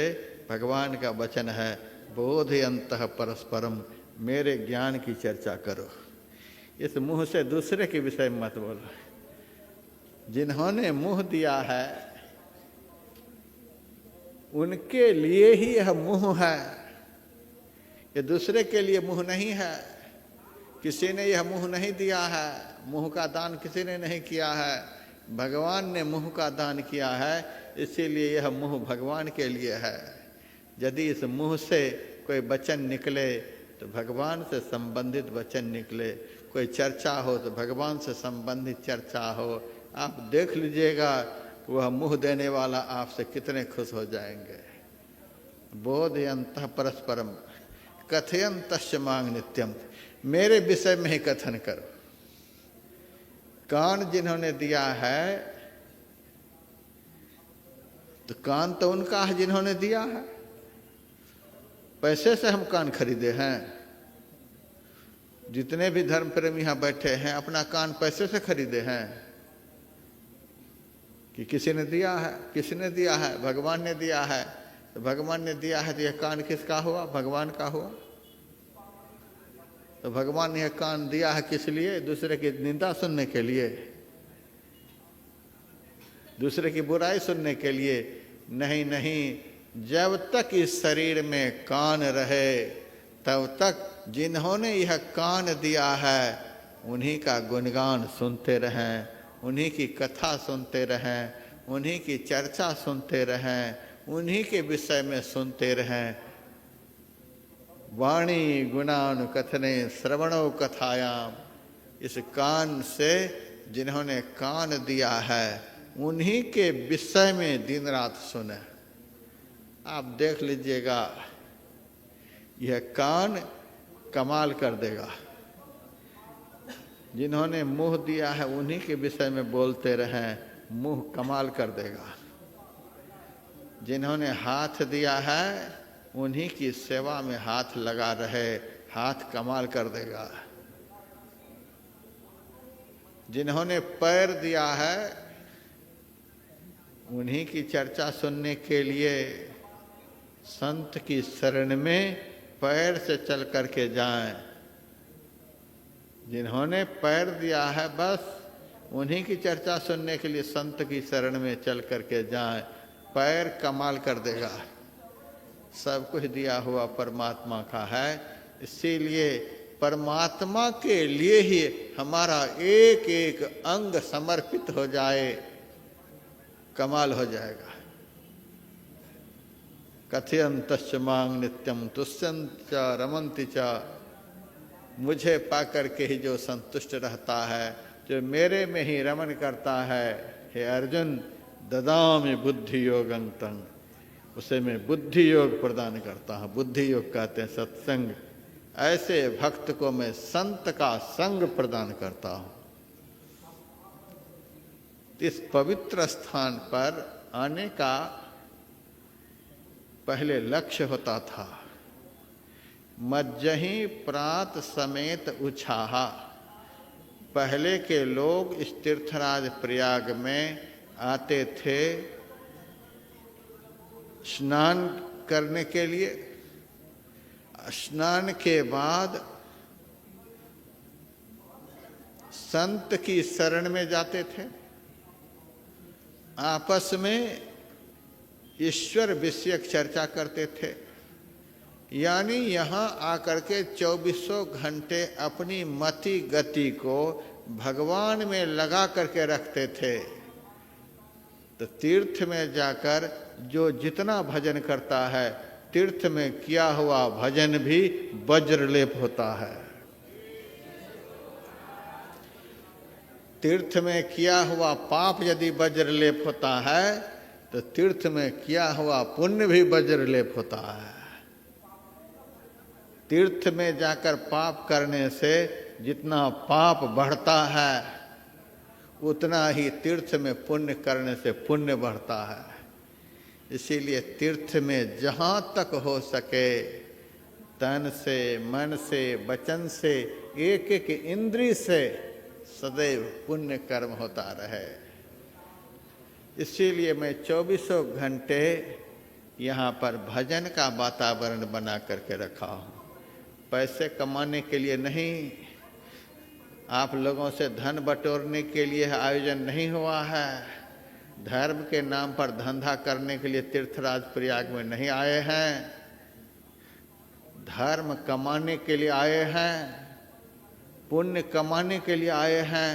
भगवान का वचन है, बोधयन्तः परस्परम, मेरे ज्ञान की चर्चा करो। इस मुंह से दूसरे के विषय में मत बोलो। जिन्होंने मुंह दिया है उनके लिए ही यह मुंह है, ये दूसरे के लिए मुंह नहीं है। किसी ने यह मुंह नहीं दिया है, मुंह का दान किसी ने नहीं किया है, भगवान ने मुंह का दान किया है, इसीलिए यह मुंह भगवान के लिए है। यदि इस मुंह से कोई वचन निकले तो भगवान से संबंधित वचन निकले, कोई चर्चा हो तो भगवान से संबंधित चर्चा हो। आप देख लीजिएगा वह मुंह देने वाला आपसे कितने खुश हो जाएंगे। बोधयन्तः परस्परम कथयन्तश्च मांग नित्यम, मेरे विषय में ही कथन करो। कान जिन्होंने दिया है तो कान तो उनका है जिन्होंने दिया है। पैसे से हम कान खरीदे हैं? जितने भी धर्म प्रेमी यहाँ बैठे हैं अपना कान पैसे से खरीदे हैं कि किसी ने दिया है? किसने दिया है? भगवान ने दिया है। तो भगवान ने दिया है तो यह कान किसका हुआ? भगवान का हुआ। तो भगवान ने यह कान दिया है किस लिए? दूसरे की निंदा सुनने के लिए, दूसरे की बुराई सुनने के लिए? नहीं नहीं, जब तक इस शरीर में कान रहे तब तक जिन्होंने यह कान दिया है उन्हीं का गुणगान सुनते रहें, उन्हीं की कथा सुनते रहें, उन्हीं की चर्चा सुनते रहें, उन्हीं के विषय में सुनते रहें। वाणी गुणानुकथने श्रवणो कथायाम, इस कान से जिन्होंने कान दिया है उन्हीं के विषय में दिन रात सुने। आप देख लीजिएगा, यह कान कमाल कर देगा। जिन्होंने मुंह दिया है उन्हीं के विषय में बोलते रहें, मुंह कमाल कर देगा। जिन्होंने हाथ दिया है उन्हीं की सेवा में हाथ लगा रहे, हाथ कमाल कर देगा। जिन्होंने पैर दिया है उन्हीं की चर्चा सुनने के लिए संत की शरण में पैर से चल करके जाएं। जिन्होंने पैर दिया है बस उन्हीं की चर्चा सुनने के लिए संत की शरण में चल करके जाएं। पैर कमाल कर देगा। सब कुछ दिया हुआ परमात्मा का है, इसीलिए परमात्मा के लिए ही हमारा एक एक अंग समर्पित हो जाए, कमाल हो जाएगा। कथयन्तश्च मां नित्यं तुष्यन्ति च रमन्ति च। मुझे पाकर के ही जो संतुष्ट रहता है, जो मेरे में ही रमन करता है, हे अर्जुन ददामि बुद्धि योगं तं, उसे मैं बुद्धि योग प्रदान करता हूँ। बुद्धि योग कहते हैं सत्संग। ऐसे भक्त को मैं संत का संग प्रदान करता हूँ। इस पवित्र स्थान पर आने का पहले लक्ष्य होता था, मज्जहि प्रात समेत उछाहा। पहले के लोग इस तीर्थराज प्रयाग में आते थे स्नान करने के लिए। स्नान के बाद संत की शरण में जाते थे, आपस में ईश्वर विषयक चर्चा करते थे। यानी यहाँ आकर के 24 घंटे अपनी मति गति को भगवान में लगा करके रखते थे। तो तीर्थ में जाकर जो जितना भजन करता है, तीर्थ में किया हुआ भजन भी वज्रलेप होता है। तीर्थ में किया हुआ पाप यदि वज्रलेप होता है तो तीर्थ में किया हुआ पुण्य भी वज्रलेप होता है। तीर्थ में जाकर पाप करने से जितना पाप बढ़ता है उतना ही तीर्थ में पुण्य करने से पुण्य बढ़ता है। इसीलिए तीर्थ में जहाँ तक हो सके तन से, मन से, वचन से, एक एक इंद्रिय से सदैव पुण्य कर्म होता रहे। इसीलिए मैं 24 घंटे यहाँ पर भजन का वातावरण बना करके रखा हूँ। पैसे कमाने के लिए नहीं, आप लोगों से धन बटोरने के लिए आयोजन नहीं हुआ है। धर्म के नाम पर धंधा करने के लिए तीर्थराज प्रयाग में नहीं आए हैं। धर्म कमाने के लिए आए हैं, पुण्य कमाने के लिए आए हैं,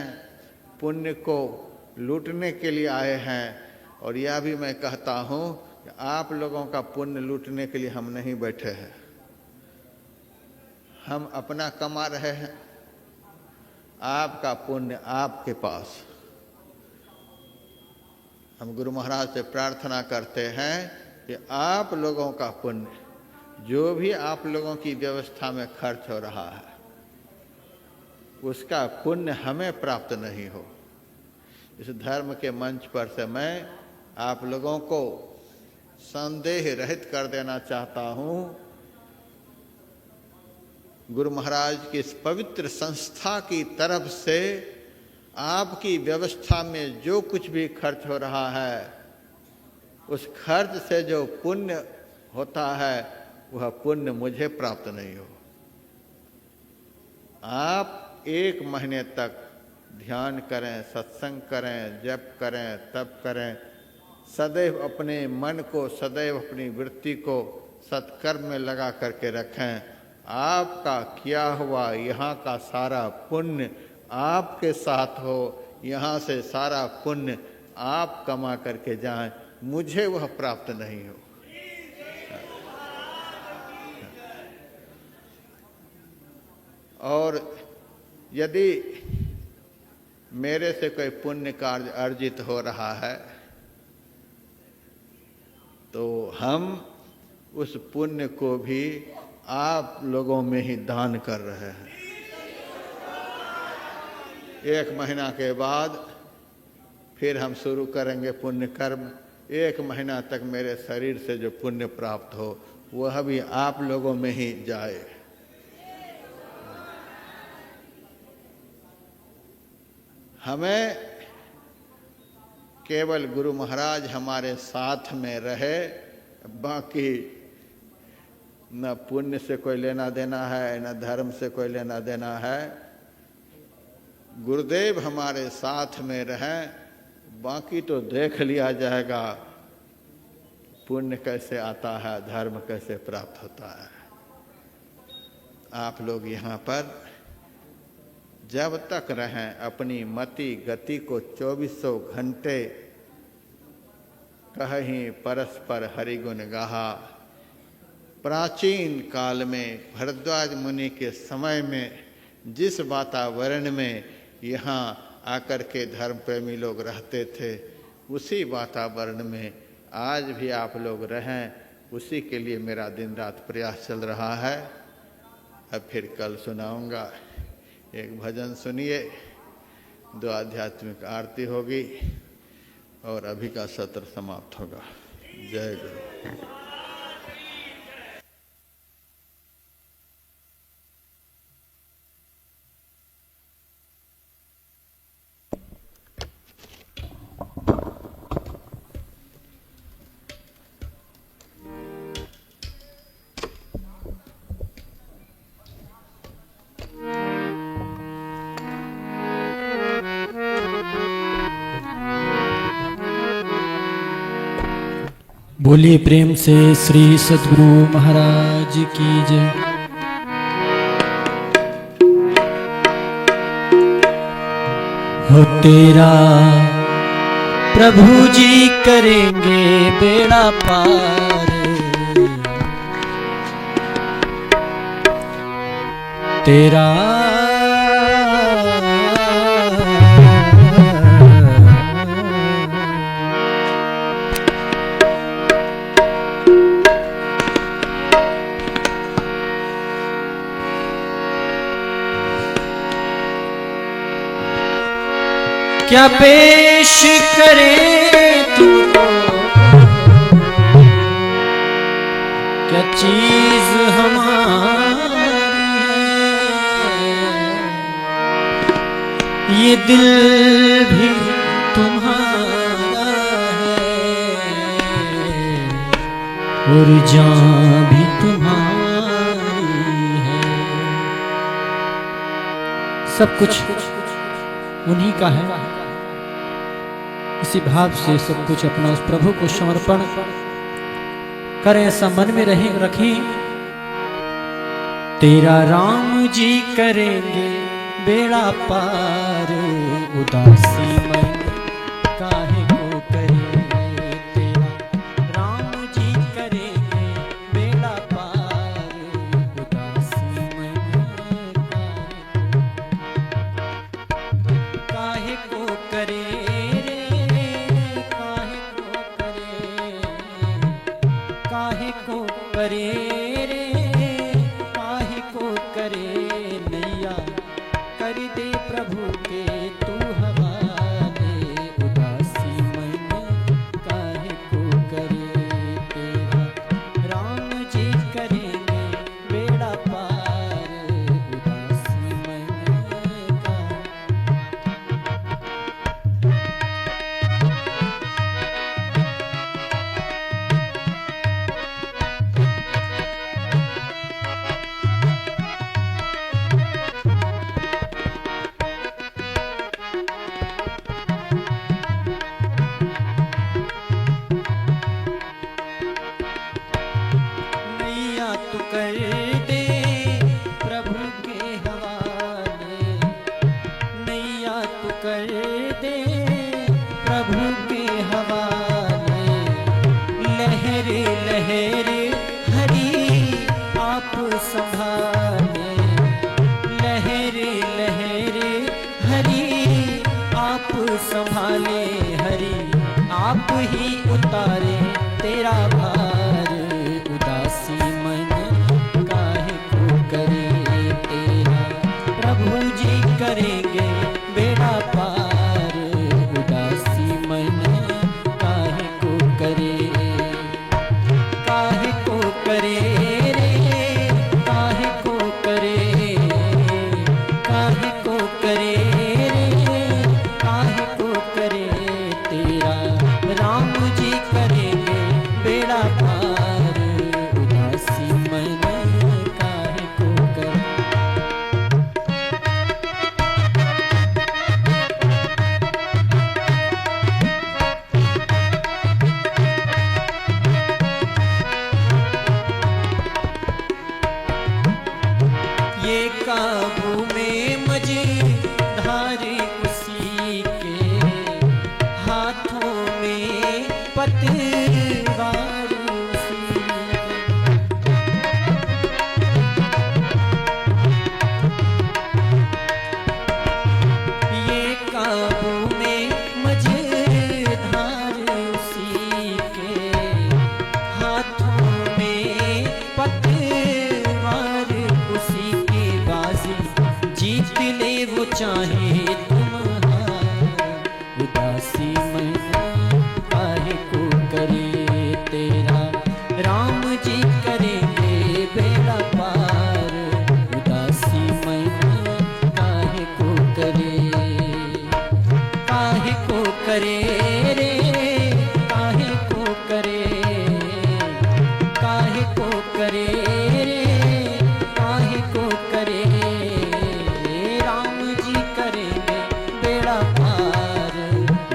पुण्य को लूटने के लिए आए हैं। और यह भी मैं कहता हूँ कि आप लोगों का पुण्य लूटने के लिए हम नहीं बैठे हैं। हम अपना कमा रहे हैं, आपका पुण्य आपके पास। हम गुरु महाराज से प्रार्थना करते हैं कि आप लोगों का पुण्य जो भी आप लोगों की व्यवस्था में खर्च हो रहा है उसका पुण्य हमें प्राप्त नहीं हो। इस धर्म के मंच पर से मैं आप लोगों को संदेह रहित कर देना चाहता हूँ। गुरु महाराज की इस पवित्र संस्था की तरफ से आपकी व्यवस्था में जो कुछ भी खर्च हो रहा है उस खर्च से जो पुण्य होता है वह पुण्य मुझे प्राप्त नहीं हो। आप 1 महीने तक ध्यान करें, सत्संग करें, जप करें, तप करें, सदैव अपने मन को, सदैव अपनी वृत्ति को सत्कर्म में लगा करके रखें। आपका किया हुआ यहाँ का सारा पुण्य आपके साथ हो, यहाँ से सारा पुण्य आप कमा करके जाएं, मुझे वह प्राप्त नहीं हो। और यदि मेरे से कोई पुण्य कार्य अर्जित हो रहा है तो हम उस पुण्य को भी आप लोगों में ही दान कर रहे हैं। 1 महीना के बाद फिर हम शुरू करेंगे पुण्य कर्म। 1 महीना तक मेरे शरीर से जो पुण्य प्राप्त हो वह भी आप लोगों में ही जाए। हमें केवल गुरु महाराज हमारे साथ में रहे, बाकी न पुण्य से कोई लेना देना है न धर्म से कोई लेना देना है। गुरुदेव हमारे साथ में रहें, बाकी तो देख लिया जाएगा पुण्य कैसे आता है, धर्म कैसे प्राप्त होता है। आप लोग यहाँ पर जब तक रहें अपनी मति गति को 2400 घंटे कहीं परस्पर हरिगुण गाहा। प्राचीन काल में भरद्वाज मुनि के समय में जिस वातावरण में यहाँ आकर के धर्म प्रेमी लोग रहते थे, उसी वातावरण में आज भी आप लोग रहें, उसी के लिए मेरा दिन रात प्रयास चल रहा है। अब फिर कल सुनाऊंगा। एक भजन सुनिए, 2 आध्यात्मिक आरती होगी और अभी का सत्र समाप्त होगा। जय गुरु।
बोलिए प्रेम से श्री सद्गुरु महाराज की जय। हो तेरा प्रभु जी करेंगे बेड़ा पार, तेरा क्या पेश करें तुमको, क्या चीज हमारी है, ये दिल भी तुम्हारा है और जान भी तुम्हारी है। सब कुछ उन्हीं का है। इसी भाव से सब कुछ अपना उस प्रभु को समर्पण करें, ऐसा मन में रखें। तेरा राम जी करेंगे बेड़ा पार, उदासी मन काहे को करेंगे। तेरा राम जी करेंगे बेड़ा पार, उदासी मन काहे को करे रे, काहे को करे रे, काहे को करे नैया कर दे प्रभु के तू हवाले, उदासी मन काहे को करे। तेरा राम जी करेंगे बेड़ा पार, उदासी मन का। नैया तू कर दे प्रभु के हवाले, नैया तू कर दे प्रभु के हवाले। लहरे लहरे हरी आप संभाले, लहरे लहरे हरी उतारे तेरा भार, उदासी मन काहे को करे तेरा, प्रभु जी करेंगे बेड़ा पार, उदासी मन काहे को करे, काहे को करे रे, काहे को करे, काहे को करे रे, काहे को करे तेरा, राम जी करेंगे बेड़ा पार, उदासी मन काहे को करे। ये काबू में मझधार उसी के, हाथों में पतवार उसी के, ये काबू में मझधार उसी के, हाथों में पतवार उसी के, बाजी जीत ले वो चाहे तुम्हारा, उदासी मन काहे को करे तेरा, राम जी करेंगे बेड़ा पार, उदासी मन काहे को करे, काहे को करे रे, काहे को करे, काहे को करे रे, काहे को करे, राम जी करेंगे बेड़ा पार,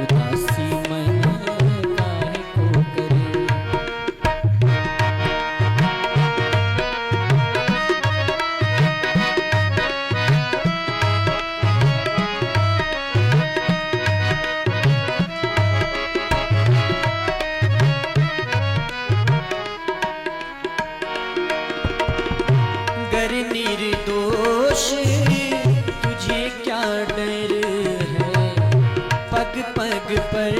उदासी मन काहे को करे। गर निर्दोष तुझे क्या डर है, पग पग पर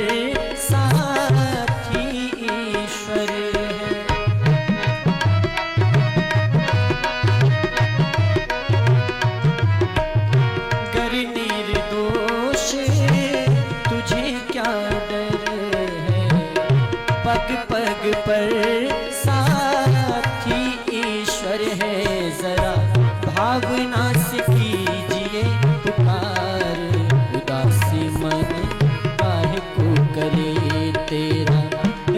साथी ईश्वर है, गर निर्दोष तुझे क्या डर है, पग पग पर साथी ईश्वर है, जरा भावना से कीजिए पुकार, उदासी मन काहे को करे तेरा,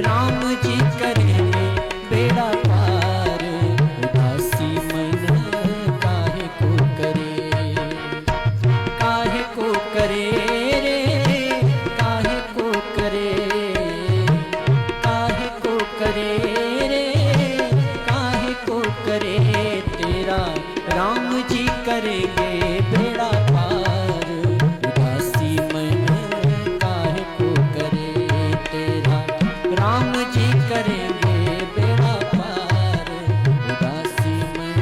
राम जी करेंगे बेड़ा पार, उदासी मन काहे को करे, काहे को करे रे, काहे को करे, काहे को करे रे, काहे को करे तेरा, राम जी करेंगे बेड़ा पार, उदासी मन काहे को करे तेरा, राम जी करेंगे बेड़ा पार, उदासी मन।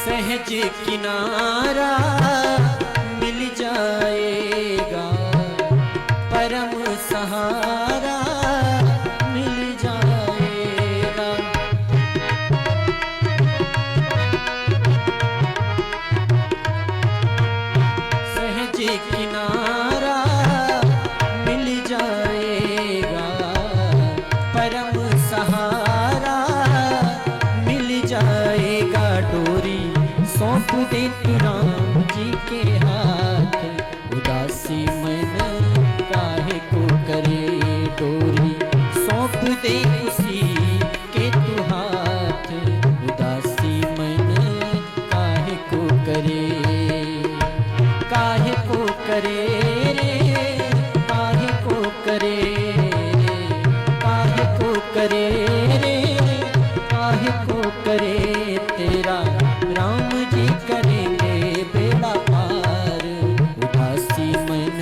सहज किनारा मिल जाएगा, परम सहारा मिल जाएगा, सहज किनारा मिल जाएगा, परम सहारा मिल जाएगा, डोरी सौंप दे तू राम जी के हाथ, उदासी मन काहे को करे, डोरी सौंप दे उसी के तू हाथ, उदासी मन काहे को करे, काहे को करे रे, काहे को करे, काहे को करे रे, काहे को करे तेरा, राम जी करेंगे बेड़ा पार, उदासी मन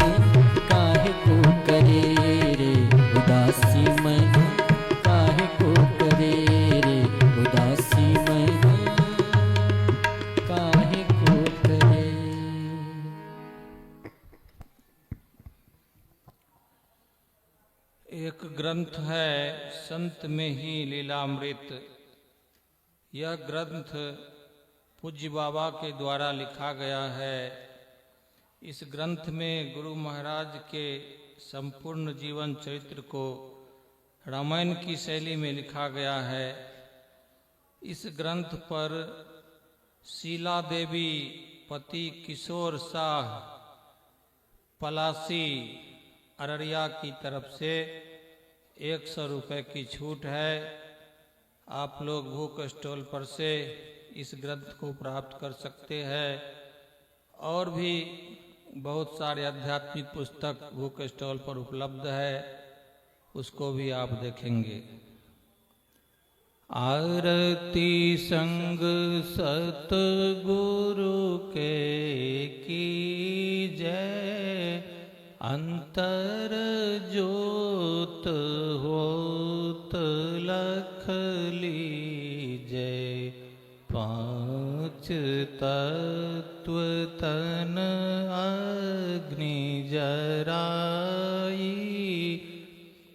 काहे को
ग्रंथ है संत में ही लीलामृत। यह ग्रंथ पूज्य बाबा के द्वारा लिखा गया है। इस ग्रंथ में गुरु महाराज के संपूर्ण जीवन चरित्र को रामायण की शैली में लिखा गया है। इस ग्रंथ पर शीला देवी पति किशोर शाह पलासी अररिया की तरफ से 100 रुपये की छूट है। आप लोग बुक स्टॉल पर से इस ग्रंथ को प्राप्त कर सकते हैं। और भी बहुत सारे आध्यात्मिक पुस्तक बुक स्टॉल पर उपलब्ध है, उसको भी आप देखेंगे। आरती संग सतगुरु के कीजय, अंतर ज्योत होत लख लीजय। पांच तत्व तन अग्नि जराई,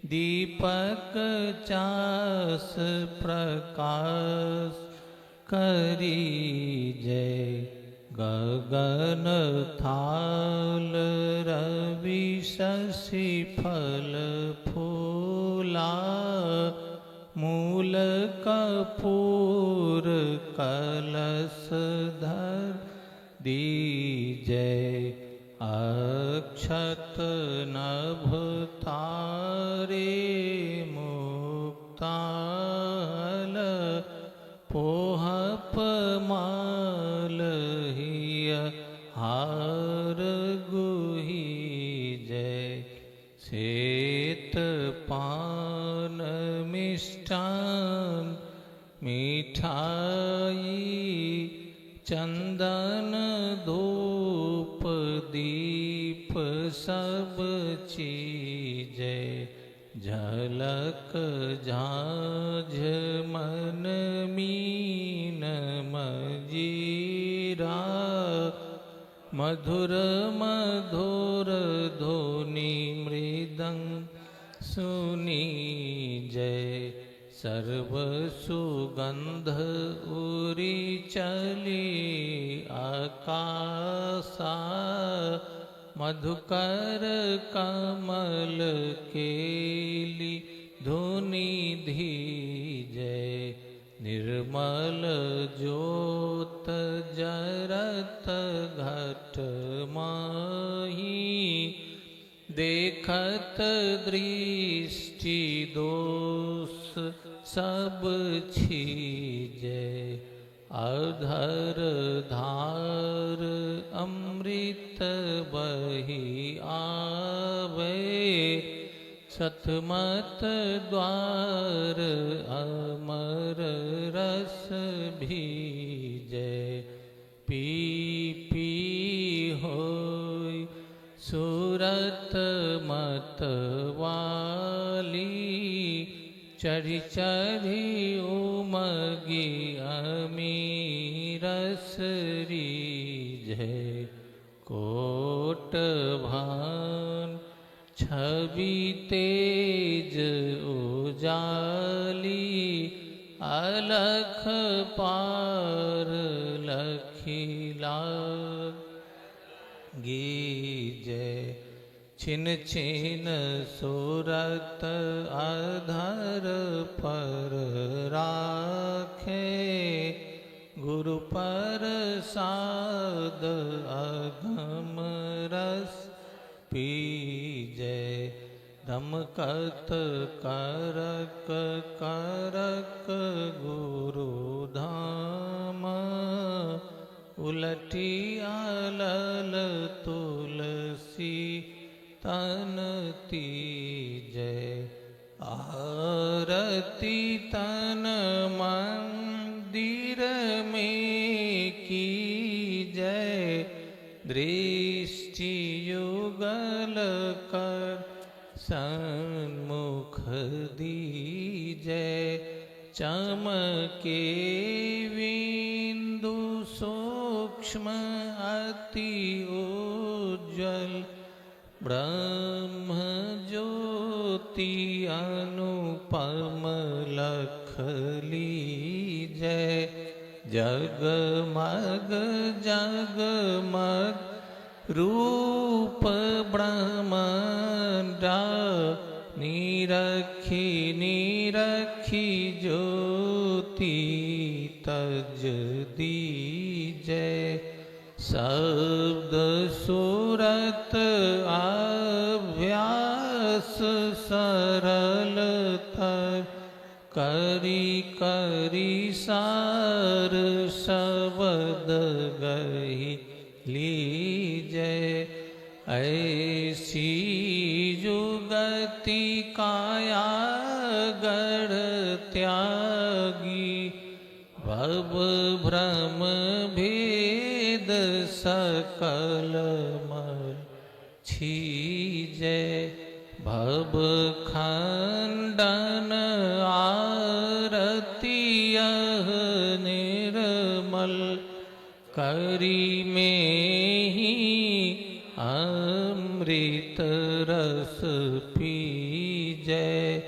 दीपक चास प्रकाश करी जय। गगन थाल रवि शशि फल फूला, मूल कपूर कलश धर दीजय। अक्षत नभ तारे मुक्ताल, पोहप माल हिय हार गुही जय। श्वेत पान मिष्टान मिठाई, चंदन धूप दीप सब चीजय। झलक झांझ मन मीन मजीरा, मधुर मधुर ध्वनि मृदंग सुनी जय। सर्व सुगंध उरी चली आकाशा, मधुकर कमल केली धुनि धीजय। निर्मल ज्योत जरत घट माही, देखत दृष्टि दोष सब छीजय। अधर धार अमृत बही आवे, सतमत द्वार अमर रस भीजय। पी पी होय सूरत मत वाली, चढ़ी चढ़ी उमगी अमीरस रीजय। कोट भान छवि तेज उजाली, अलख पार लखीला गीजय। छिन छिन सूरत अधर पर राखे, गुरु प्रसाद अगम रस पीजय। दमकत करक करक गुरु धाम, उलटी आलल तुलसी तन तीजय। आरती तन मंदिर में कीजय, दृष्टि युगल कर सन्मुख दीजय। चमके बिंदु सूक्ष्म अति उज्ज्वल, ब्रह्म ज्योत अनुपम लख लीजै। जगमग जगमग रूप ब्रह्मांडा, निरखी निरखी ज्योति तज दीजै। शब्द सूरत अभ्यास सरलता, करी करी सार शब्द गही लीजै। ऐसी जुगति काया गढ़ त्यागी, भव भ्रम भेद सकल मल छीजै। भव खंडन आरती यह निर्मल, करी में ही अमृत रस पीजै।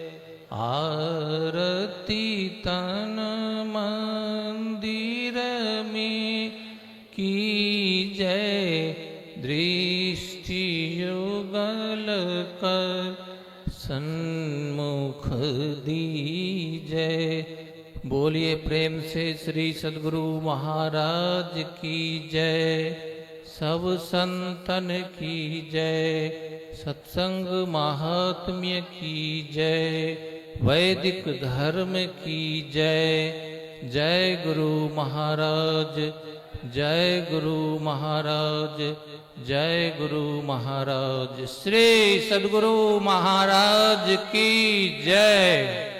आरती तन मंदिर में कीजै, दृष्टि युगल कर सन्मुख दीजै। बोलिए प्रेम से श्री सद्गुरु महाराज की जय। सब संतन की जय। सत्संग महात्म्य की जय। वैदिक धर्म की जय। जय गुरु महाराज, जय गुरु महाराज, जय गुरु महाराज। श्री सद्गुरु महाराज की जय।